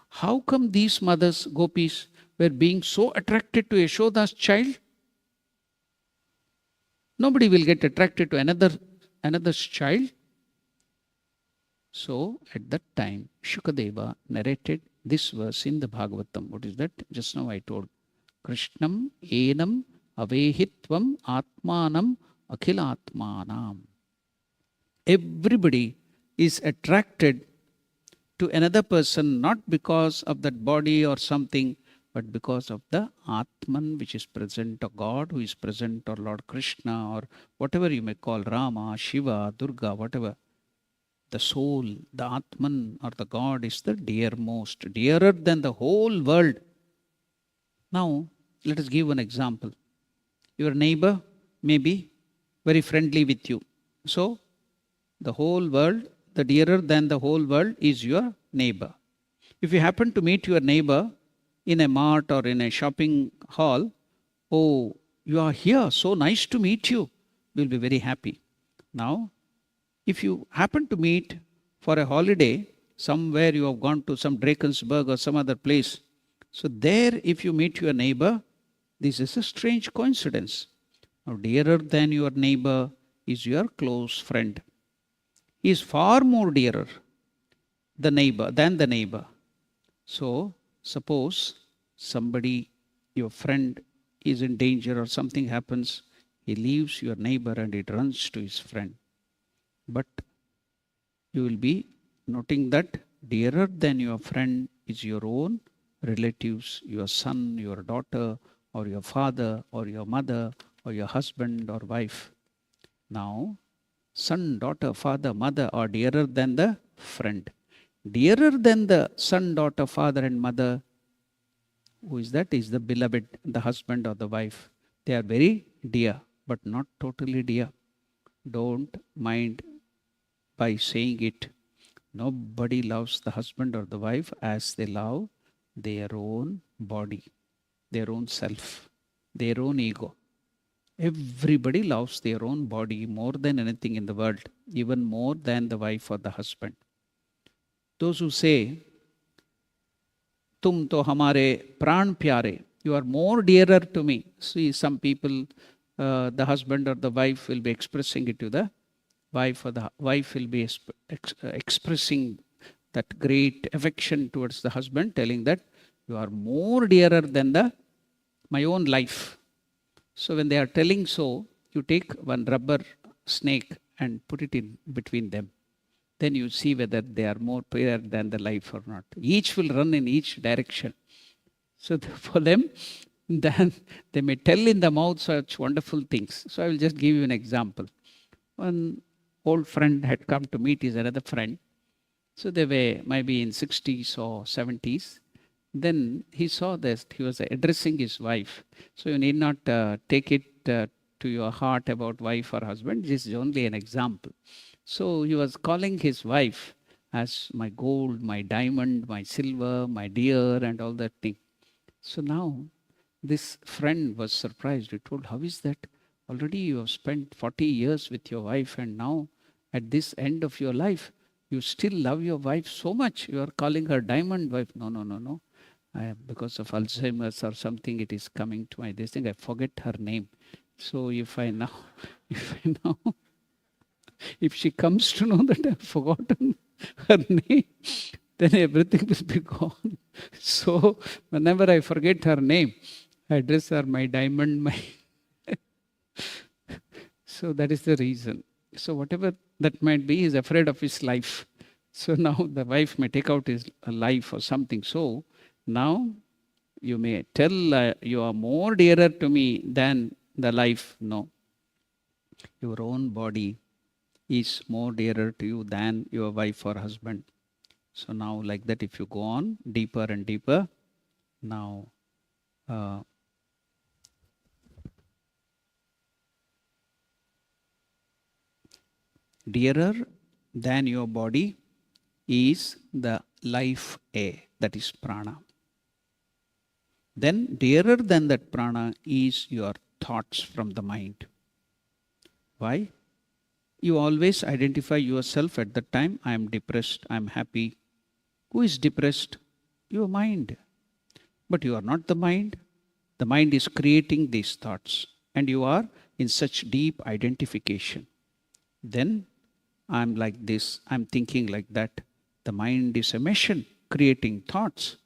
How come these mothers, gopis, were being so attracted to Yashoda's child? Nobody will get attracted to another's child. So at that time, Shukadeva narrated this verse in the Bhagavatam. What is that? Just now I told. Krishnam enam avehitvam atmanam akhilatmanam. Everybody is attracted to another person not because of that body or something, but because of the Atman which is present, or God who is present, or Lord Krishna, or whatever you may call, Rama, Shiva, Durga, whatever. The soul, the Atman or the God is the dearmost, dearer than the whole world. Now, let us give an example. Your neighbor may be very friendly with you. So, the whole world, the dearer than the whole world is your neighbor. If you happen to meet your neighbor in a mart or in a shopping hall, oh, you are here, so nice to meet you, you'll be very happy. Now, if you happen to meet for a holiday, somewhere you have gone to some Drakensberg or some other place, so there if you meet your neighbor, this is a strange coincidence. Now, dearer than your neighbor is your close friend. He is far more dearer than the neighbor. So, suppose somebody, your friend, is in danger or something happens, he leaves your neighbor and it runs to his friend. But you will be noting that dearer than your friend is your own relatives, your son, your daughter, or your father, or your mother, or your husband or wife. Now, son, daughter, father, mother are dearer than the friend. Dearer than the son, daughter, father, and mother, who is that? Is the beloved, the husband or the wife. They are very dear, but not totally dear. Don't mind by saying it. Nobody loves the husband or the wife as they love their own body, their own self, their own ego. Everybody loves their own body more than anything in the world, even more than the wife or the husband. Those who say, "Tum to hamare pran pyare," you are more dearer to me. See, some people, the husband or the wife will be expressing it to the wife, or the wife will be expressing that great affection towards the husband, telling that you are more dearer than my own life. So when they are telling so, you take one rubber snake and put it in between them. Then you see whether they are more dear than the life or not. Each will run in each direction. So for them, then they may tell in the mouth such wonderful things. So I will just give you an example. One old friend had come to meet his another friend. So they were maybe in 60s or 70s. Then he saw that he was addressing his wife. So you need not take it to your heart about wife or husband. This is only an example. So he was calling his wife as my gold, my diamond, my silver, my dear, and all that thing. So now this friend was surprised. He told, "How is that? Already you have spent 40 years with your wife, and now at this end of your life, you still love your wife so much. You are calling her diamond wife." No. Because of Alzheimer's or something, it is coming to my this thing. I forget her name. So if she comes to know that I've forgotten her name, then everything will be gone. So whenever I forget her name, I address her my diamond, my. So that is the reason. So whatever that might be, he is afraid of his life. So now the wife may take out his life or something. So now you may tell you are more dearer to me than the life. No. Your own body is more dearer to you than your wife or husband. So now like that, if you go on deeper and deeper, now dearer than your body is the life air, that is prana. Then dearer than that prana is your thoughts from the mind. Why? You always identify yourself at the time, I am depressed, I am happy. Who is depressed? Your mind. But you are not the mind. The mind is creating these thoughts, and you are in such deep identification. Then I am like this, I am thinking like that. The mind is a machine creating thoughts.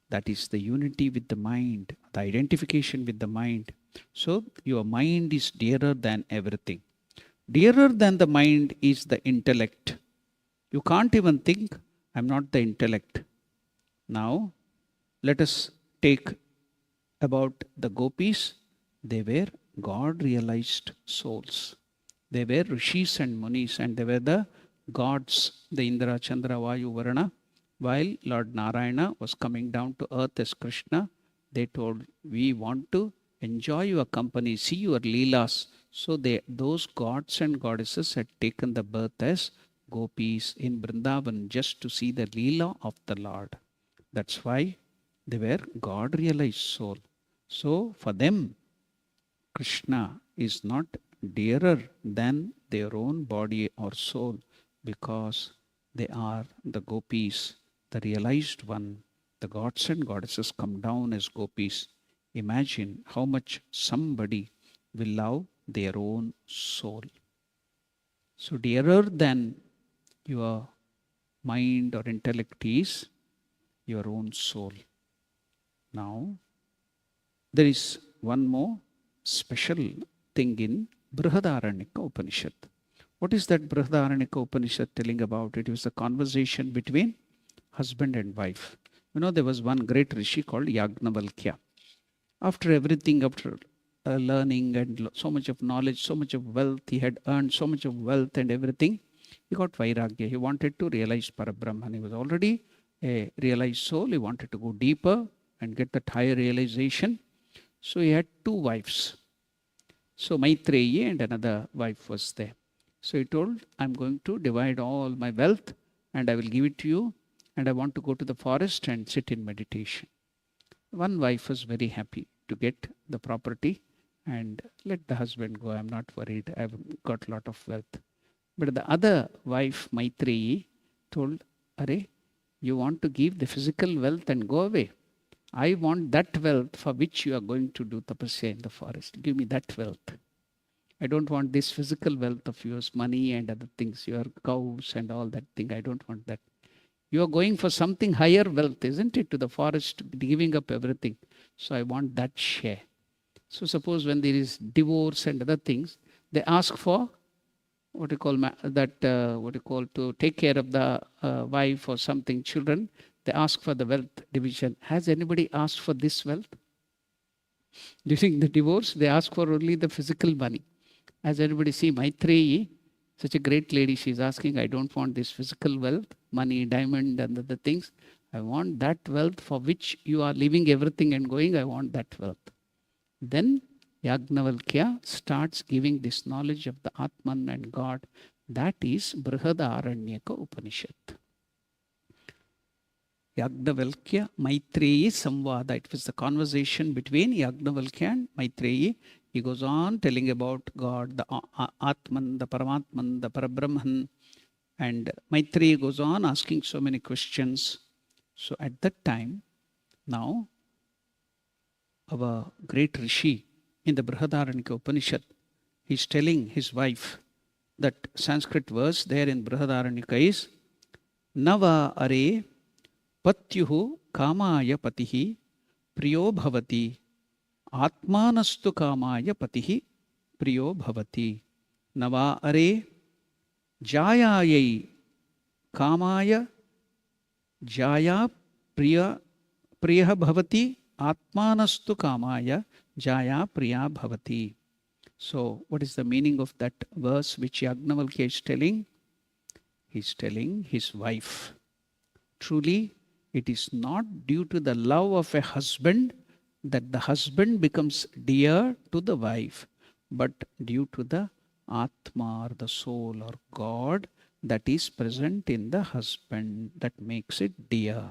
That is the unity with the mind, the identification with the mind. So your mind is dearer than everything. Dearer than the mind is the intellect. You can't even think, I'm not the intellect. Now, let us take about the gopis, they were God realized souls. They were rishis and munis, and they were the gods, the Indra, Chandra, Vayu, Varuna. While Lord Narayana was coming down to earth as Krishna, they told, we want to enjoy your company, see your leelas. So those gods and goddesses had taken the birth as gopis in Vrindavan just to see the leela of the Lord. That's why they were God realized soul. So for them, Krishna is not dearer than their own body or soul because they are the gopis, the realized one. The gods and goddesses come down as gopis. Imagine how much somebody will love their own soul. So, dearer than your mind or intellect is your own soul. Now, there is one more special thing in Brihadaranyaka Upanishad. What is that Brihadaranyaka Upanishad telling about? It was a conversation between husband and wife. You know, there was one great rishi called Yagnavalkya. After everything, after learning and so much of knowledge, so much of wealth, he had earned so much of wealth and everything, he got Vairagya. He wanted to realize Parabrahman. He was already a realized soul. He wanted to go deeper and get that higher realization. So he had two wives. So Maitreyi and another wife was there. So he told, I'm going to divide all my wealth and I will give it to you, and I want to go to the forest and sit in meditation. One wife was very happy to get the property and let the husband go. I'm not worried. I've got a lot of wealth. But the other wife, Maitreyi, told, Are, you want to give the physical wealth and go away? I want that wealth for which you are going to do tapasya in the forest. Give me that wealth. I don't want this physical wealth of yours, money and other things, your cows and all that thing. I don't want that. You are going for something higher wealth, isn't it? To the forest, giving up everything. So I want that share. So suppose when there is divorce and other things, they ask for what you call to take care of the wife or something, children. They ask for the wealth division. Has anybody asked for this wealth? During the divorce, they ask for only the physical money. As everybody see, Maitreyi, such a great lady, she's asking, I don't want this physical wealth, money, diamond and other things. I want that wealth for which you are leaving everything and going. I want that wealth. Then Yagnavalkya starts giving this knowledge of the Atman and God. That is Brihadaranyaka Upanishad. Yagnavalkya Maitreyi Samvada. It was the conversation between Yagnavalkya and Maitreyi. He goes on telling about God, the Atman, the Paramatman, the Parabrahman. And Maitreyi goes on asking so many questions. So at that time, now, our great Rishi in the Brihadaranyaka Upanishad, he's telling his wife that Sanskrit verse there in Brihadaranyaka is Nava Are Patyuhu Kamaya Patihi Priyo Bhavati Atmanastu Kamaya Patihi Priyo Bhavati Nava Are Jayayai Kamaya Jaya Priya Bhavati Atmanastu Kamaya Jaya Priya Bhavati. So, what is the meaning of that verse which Yagnavalkya is telling? He's telling his wife, truly, it is not due to the love of a husband that the husband becomes dear to the wife, but due to the Atma or the soul or God that is present in the husband that makes it dear.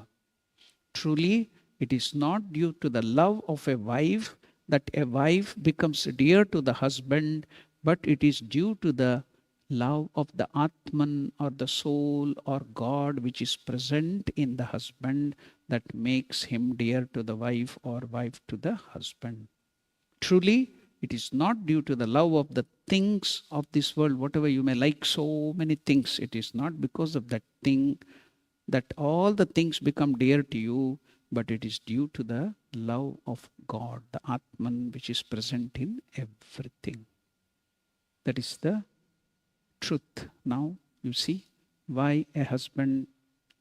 Truly, it is not due to the love of a wife that a wife becomes dear to the husband, but it is due to the love of the Atman or the soul or God which is present in the husband that makes him dear to the wife or wife to the husband. Truly, it is not due to the love of the things of this world, whatever you may like, so many things. It is not because of that thing that all the things become dear to you, but it is due to the love of God, the Atman, which is present in everything. That is the truth. Now you see why a husband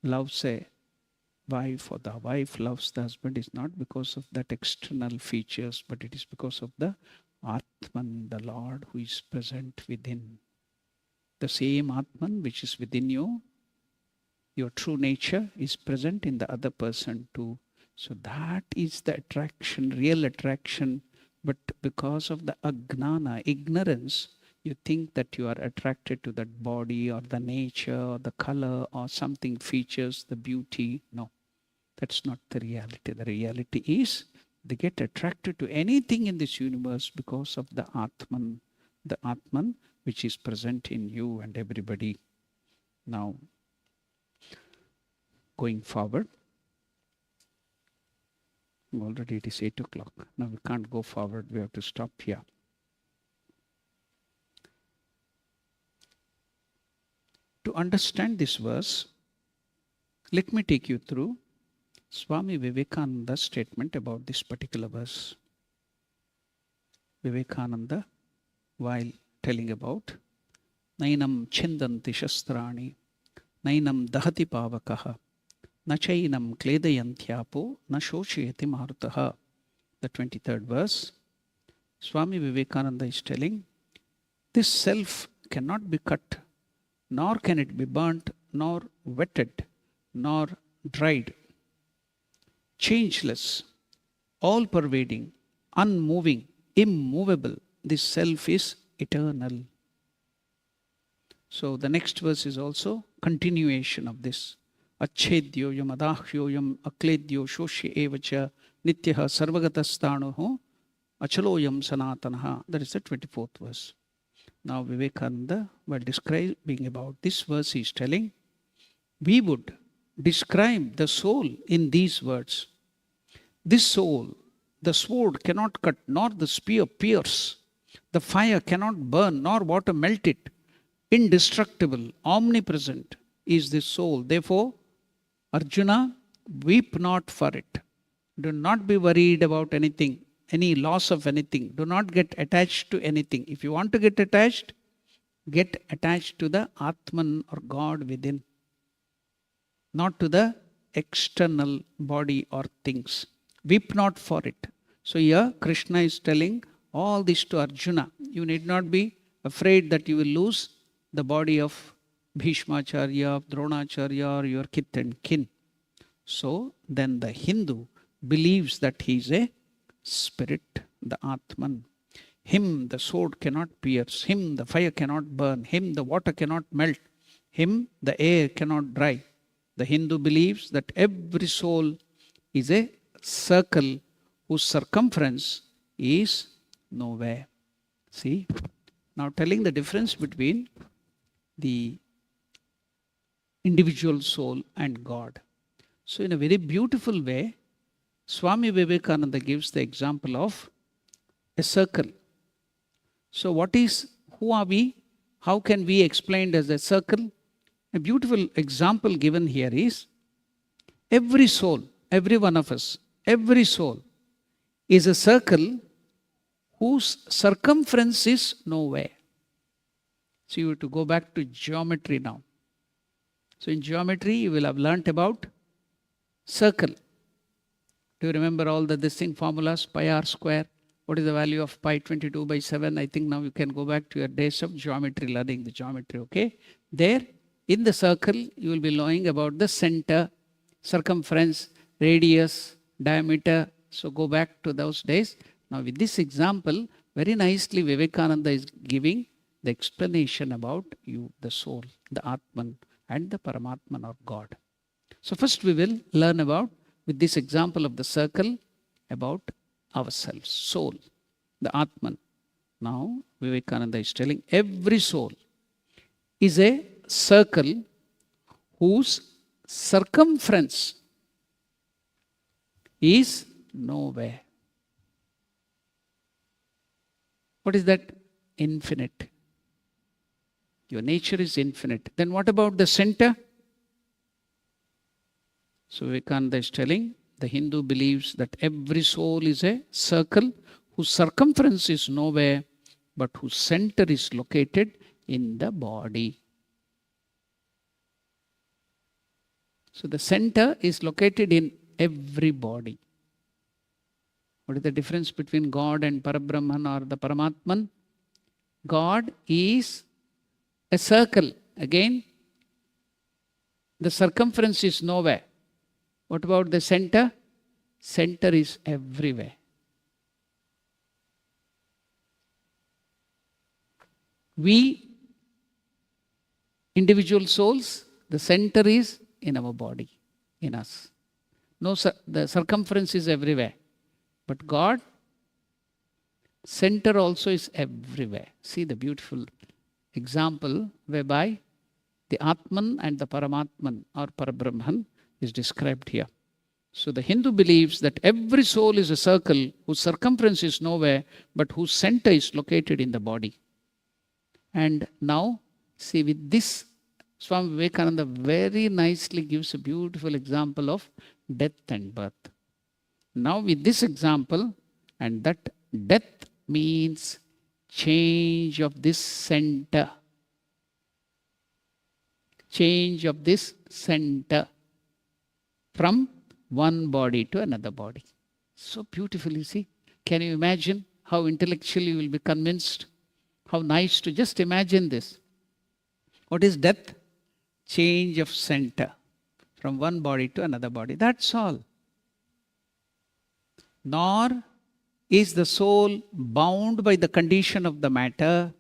loves a wife or the wife loves the husband is not because of that external features, but it is because of the Atman, the Lord who is present within. The same Atman which is within you, your true nature, is present in the other person too. So that is the attraction, real attraction. But because of the agnana, ignorance, you think that you are attracted to that body or the nature or the color or something features, the beauty. No, that's not the reality. The reality is they get attracted to anything in this universe because of the Atman which is present in you and everybody. Now, going forward, already it is 8 o'clock. Now we can't go forward. We have to stop here. To understand this verse, let me take you through Swami Vivekananda's statement about this particular verse. Vivekananda, while telling about Nainam Chindanti Shastrani, Nainam Dahati Pavakaha, Nachainam Kledayantyapo, Nashoshayati Marutaha. The 23rd verse, Swami Vivekananda is telling, this self cannot be cut, nor can it be burnt, nor wetted, nor dried. Changeless, all-pervading, unmoving, immovable. This self is eternal. So the next verse is also continuation of this. Achedyoyam adahyoyam akledyo shoshi evacha nityaha sarvagatasthanoho achaloyam sanatanaha. That is the 24th verse. Now Vivekananda, while describing about this verse, he is telling, we would describe the soul in these words. This soul, the sword cannot cut, nor the spear pierce. The fire cannot burn, nor water melt it. Indestructible, omnipresent is this soul. Therefore, Arjuna, weep not for it. Do not be worried about anything, any loss of anything. Do not get attached to anything. If you want to get attached to the Atman or God within, not to the external body or things. Weep not for it. So here Krishna is telling all this to Arjuna. You need not be afraid that you will lose the body of Bhishmacharya, of Dronacharya, or your kith and kin. So then the Hindu believes that he is a spirit, the Atman. Him the sword cannot pierce, him the fire cannot burn, him the water cannot melt, him the air cannot dry. The Hindu believes that every soul is a circle whose circumference is nowhere. See? Now telling the difference between the individual soul and God. So in a very beautiful way, Swami Vivekananda gives the example of a circle. So who are we? How can we explain as a circle? A beautiful example given here is every soul, every one of us, every soul is a circle whose circumference is nowhere. So you have to go back to geometry now. So in geometry, you will have learnt about circle. Do you remember all this thing formulas? Pi r square. What is the value of pi? 22 by 7. I think now you can go back to your days of geometry, learning the geometry. Okay. There, in the circle, you will be knowing about the center, circumference, radius, diameter. So go back to those days. Now with this example, very nicely Vivekananda is giving the explanation about you, the soul, the Atman and the Paramatman or God. So first we will learn about, with this example of the circle, about ourselves, soul, the Atman. Now Vivekananda is telling every soul is a circle whose circumference is nowhere. What is that? Infinite. Your nature is infinite. Then what about the center? So Vivekananda is telling, the Hindu believes that every soul is a circle whose circumference is nowhere, but whose center is located in the body. So the center is located in every body. What is the difference between God and Parabrahman or the Paramatman? God is a circle. Again, the circumference is nowhere. What about the center? Center is everywhere. We, individual souls, the center is in our body, in us. No, the circumference is everywhere. But God, center also is everywhere. See the beautiful example whereby the Atman and the Paramatman or Parabrahman is described here. So the Hindu believes that every soul is a circle whose circumference is nowhere, but whose center is located in the body. And now, see, with this, Swami Vivekananda very nicely gives a beautiful example of death and birth. Now with this example, and that death means change of this center. Change of this center from one body to another body. So beautifully, see. Can you imagine how intellectually you will be convinced? How nice to just imagine this. What is death? Change of center from one body to another body. That's all. Nor is the soul bound by the condition of the matter.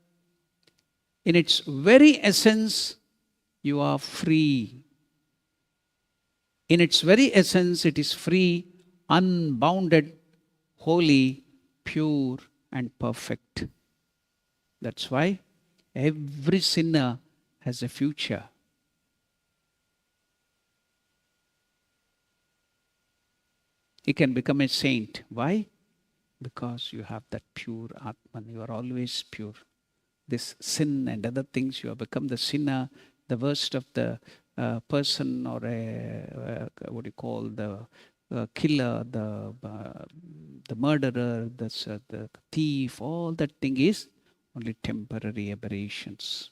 In its very essence, you are free. In its very essence, it is free, unbounded, holy, pure, and perfect. That's why every sinner has a future. He can become a saint. Why? Because you have that pure Atman. You are always pure. This sin and other things, you have become the sinner, the worst of the person, or what you call the killer, the murderer, the thief. All that thing is only temporary aberrations.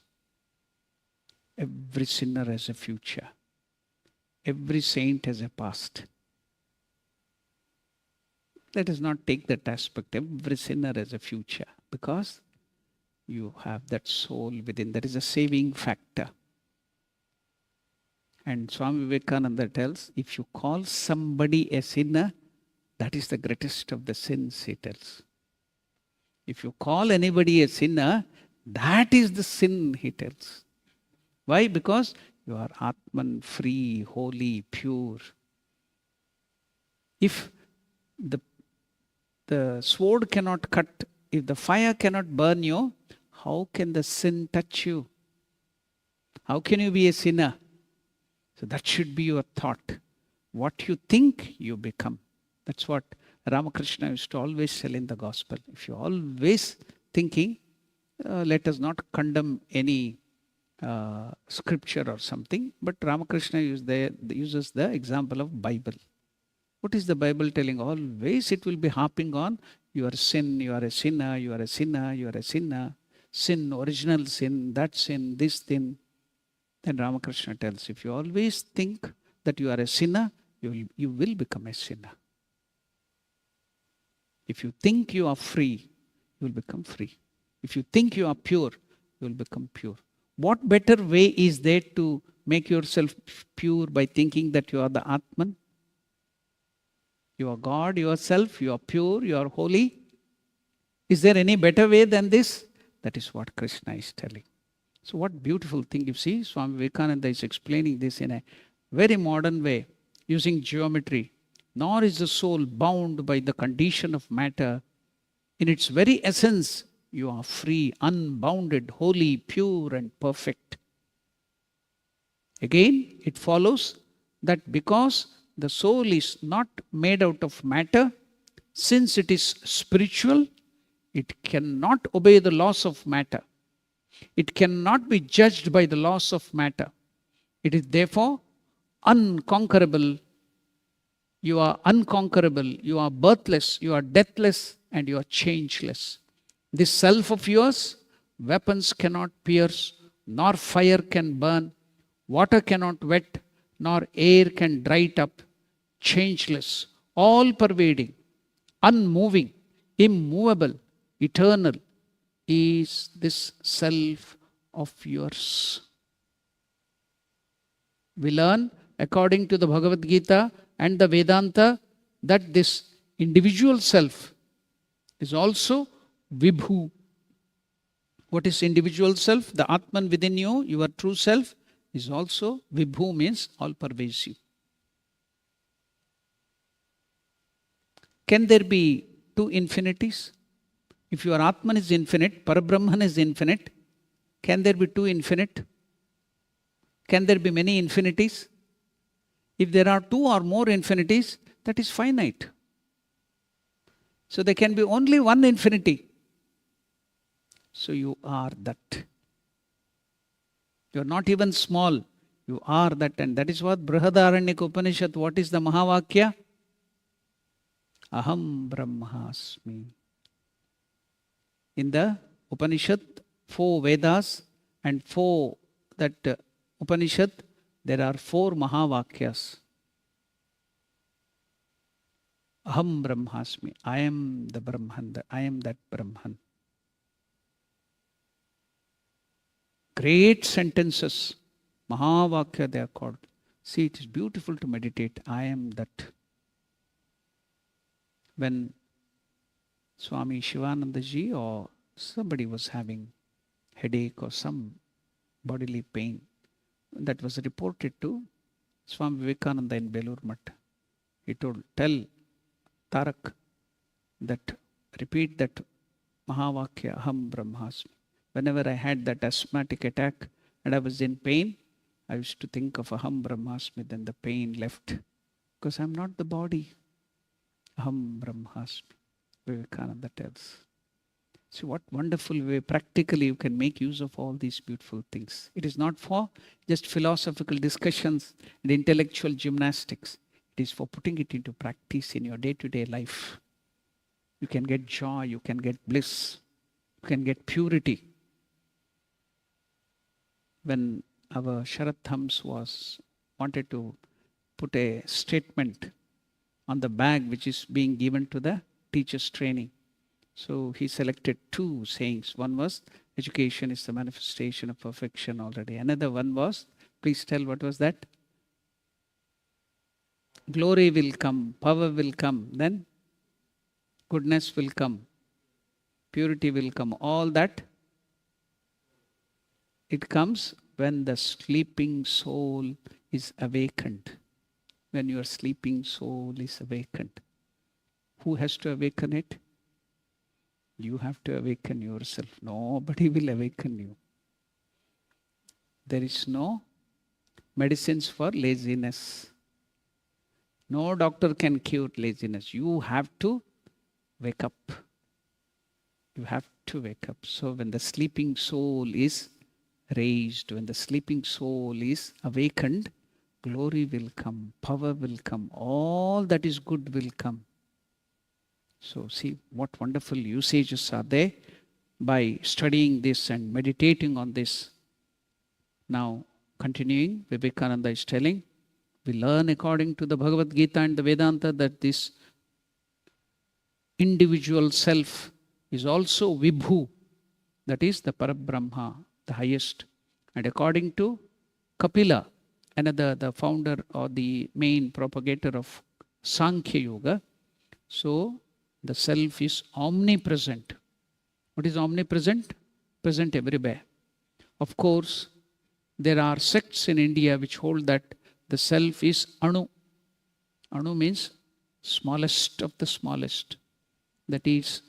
Every sinner has a future. Every saint has a past. Let us not take that aspect. Every sinner has a future because you have that soul within. That is a saving factor. And Swami Vivekananda tells, if you call somebody a sinner, that is the greatest of the sins, he tells. If you call anybody a sinner, that is the sin, he tells. Why? Because you are Atman, free, holy, pure. If the sword cannot cut, if the fire cannot burn you, how can the sin touch you? How can you be a sinner? So that should be your thought. What you think, you become. That's what Ramakrishna used to always tell in the gospel. If you're always thinking, let us not condemn any scripture or something, but Ramakrishna uses the example of Bible. What is the Bible telling? Always it will be harping on your sin, you are a sinner, you are a sinner, you are a sinner. Sin, original sin, that sin, this sin. Then Ramakrishna tells, if you always think that you are a sinner, you will become a sinner. If you think you are free, you will become free. If you think you are pure, you will become pure. What better way is there to make yourself pure by thinking that you are the Atman? You are God yourself, you are pure, you are holy. Is there any better way than this? That is what Krishna is telling. So what beautiful thing, you see, Swami Vivekananda is explaining this in a very modern way, using geometry. Nor is the soul bound by the condition of matter. In its very essence, you are free, unbounded, holy, pure, and perfect. Again, it follows that because the soul is not made out of matter, since it is spiritual, it cannot obey the laws of matter. It cannot be judged by the laws of matter. It is therefore unconquerable. You are unconquerable. You are birthless. You are deathless. And you are changeless. This self of yours, weapons cannot pierce, nor fire can burn, water cannot wet, nor air can dry it up, changeless, all pervading, unmoving, immovable, eternal is this self of yours. We learn according to the Bhagavad Gita and the Vedanta that this individual self is also Vibhu. What is individual self? The Atman within you, your true self, is also Vibhu, means all pervasive. Can there be two infinities? If your Atman is infinite, Parabrahman is infinite, can there be two infinite? Can there be many infinities? If there are two or more infinities, that is finite. So there can be only one infinity. So you are that. You are not even small. You are that. And that is what Brihadaranyaka Upanishad, what is the Mahavakya? Aham Brahmasmi. In the Upanishad, 4 Vedas and 4 that Upanishad, there are 4 Mahavakyas. Aham Brahmasmi. I am the Brahman. I am that Brahman. Great sentences. Mahavakya they are called. See, it is beautiful to meditate. I am that. When Swami Shivanandaji or somebody was having headache or some bodily pain, that was reported to Swami Vivekananda in Belur Math. He told, tell Tarak that, repeat that Mahavakya, Aham Brahmasmi. Whenever I had that asthmatic attack and I was in pain, I used to think of Aham Brahmasmi, then the pain left. Because I'm not the body. Aham Brahmasmi. Vivekananda tells. See what wonderful way practically you can make use of all these beautiful things. It is not for just philosophical discussions and intellectual gymnastics. It is for putting it into practice in your day-to-day life. You can get joy, you can get bliss, you can get purity. When our Sharat Thams wanted to put a statement on the bag which is being given to the teacher's training. So he selected 2 sayings. One was, education is the manifestation of perfection already. Another one was, please tell what was that? Glory will come, power will come, then goodness will come, purity will come. All that, it comes when the sleeping soul is awakened. When your sleeping soul is awakened. Who has to awaken it? You have to awaken yourself. Nobody will awaken you. There is no medicines for laziness. No doctor can cure laziness. You have to wake up. You have to wake up. So when the sleeping soul is raised, when the sleeping soul is awakened, glory will come, power will come, all that is good will come. So see what wonderful usages are there by studying this and meditating on this. Now continuing, Vivekananda is telling, we learn according to the Bhagavad Gita and the Vedanta that this individual self is also Vibhu, that is the Parabrahma, the highest. And according to Kapila, another, the founder or the main propagator of Sankhya Yoga, so the self is omnipresent. What is omnipresent? Present everywhere. Of course, there are sects in India which hold that the self is Anu. Anu means smallest of the smallest. That is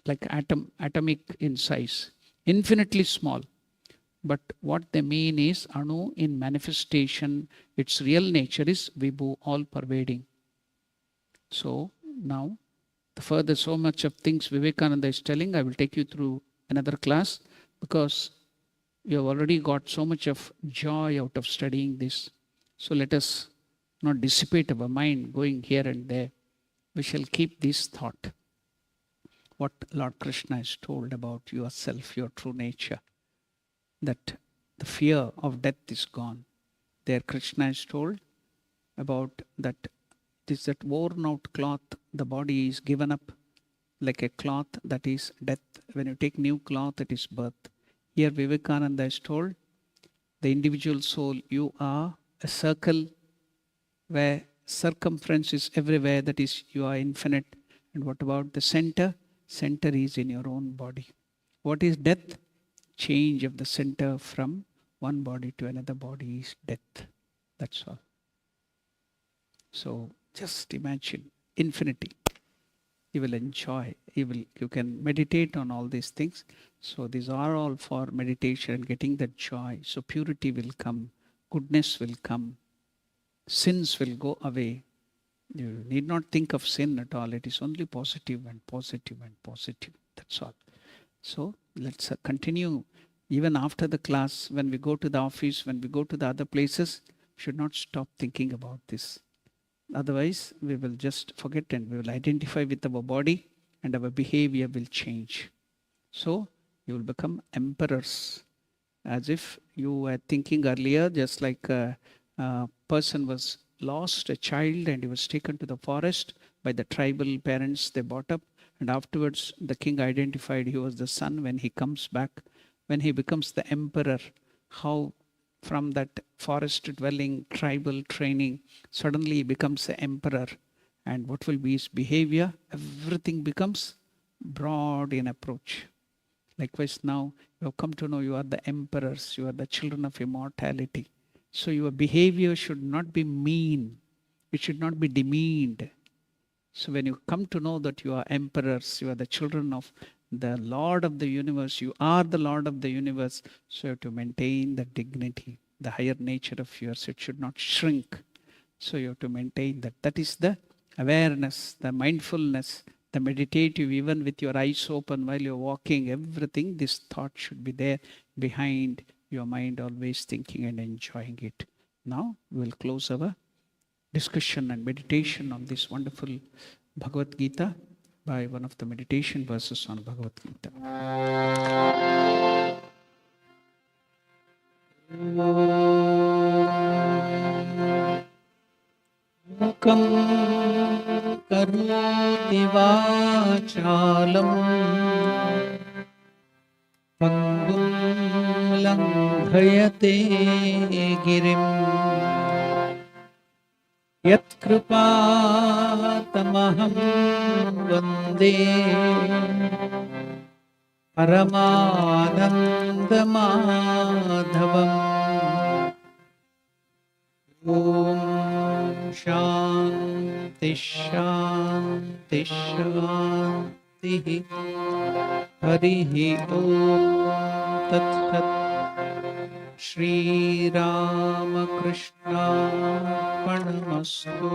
like atom, atomic in size, infinitely small. But what they mean is Anu in manifestation, its real nature is Vibhu, all pervading. So now, further so much of things Vivekananda is telling, I will take you through another class because you have already got so much of joy out of studying this. So let us not dissipate our mind going here and there. We shall keep this thought. What Lord Krishna has told about yourself, your true nature, that the fear of death is gone. There Krishna is told about that it is that worn out cloth, the body is given up like a cloth, that is death. When you take new cloth, it is birth. Here Vivekananda is told, the individual soul, you are a circle where circumference is everywhere, that is, you are infinite. And what about the center? Center is in your own body. What is death? Change of the center from one body to another body is death. That's all. So just imagine infinity. You will enjoy. You can meditate on all these things. So these are all for meditation and getting that joy. So purity will come, goodness will come, sins will go away. You need not think of sin at all. It is only positive and positive and positive. That's all. So let's continue. Even after the class, when we go to the office, when we go to the other places, we should not stop thinking about this. Otherwise, we will just forget and we will identify with our body and our behavior will change. So you will become emperors. As if you were thinking earlier, just like a person was lost, a child, and he was taken to the forest by the tribal parents they brought up. And afterwards, the king identified he was the son. When he comes back, when he becomes the emperor, how from that forest dwelling, tribal training, suddenly he becomes the emperor. And what will be his behavior? Everything becomes broad in approach. Likewise, now you have come to know you are the emperors, you are the children of immortality. So your behavior should not be mean, it should not be demeaned. So when you come to know that you are emperors, you are the children of the Lord of the universe, you are the Lord of the universe, so you have to maintain the dignity, the higher nature of yours. It should not shrink. So you have to maintain that. That is the awareness, the mindfulness, the meditative, even with your eyes open while you're walking, everything, this thought should be there behind your mind, always thinking and enjoying it. Now we will close our discussion and meditation on this wonderful Bhagavad Gita by one of the meditation verses on Bhagavad Gita. Mukam karoti vachalam pangum langhayate girim yat kripatamaham vande Paramanandamadhavam. Om Shanti Shanti Shanti Harihi Om Tat Sat. Shri Ramakrishna Paramastu.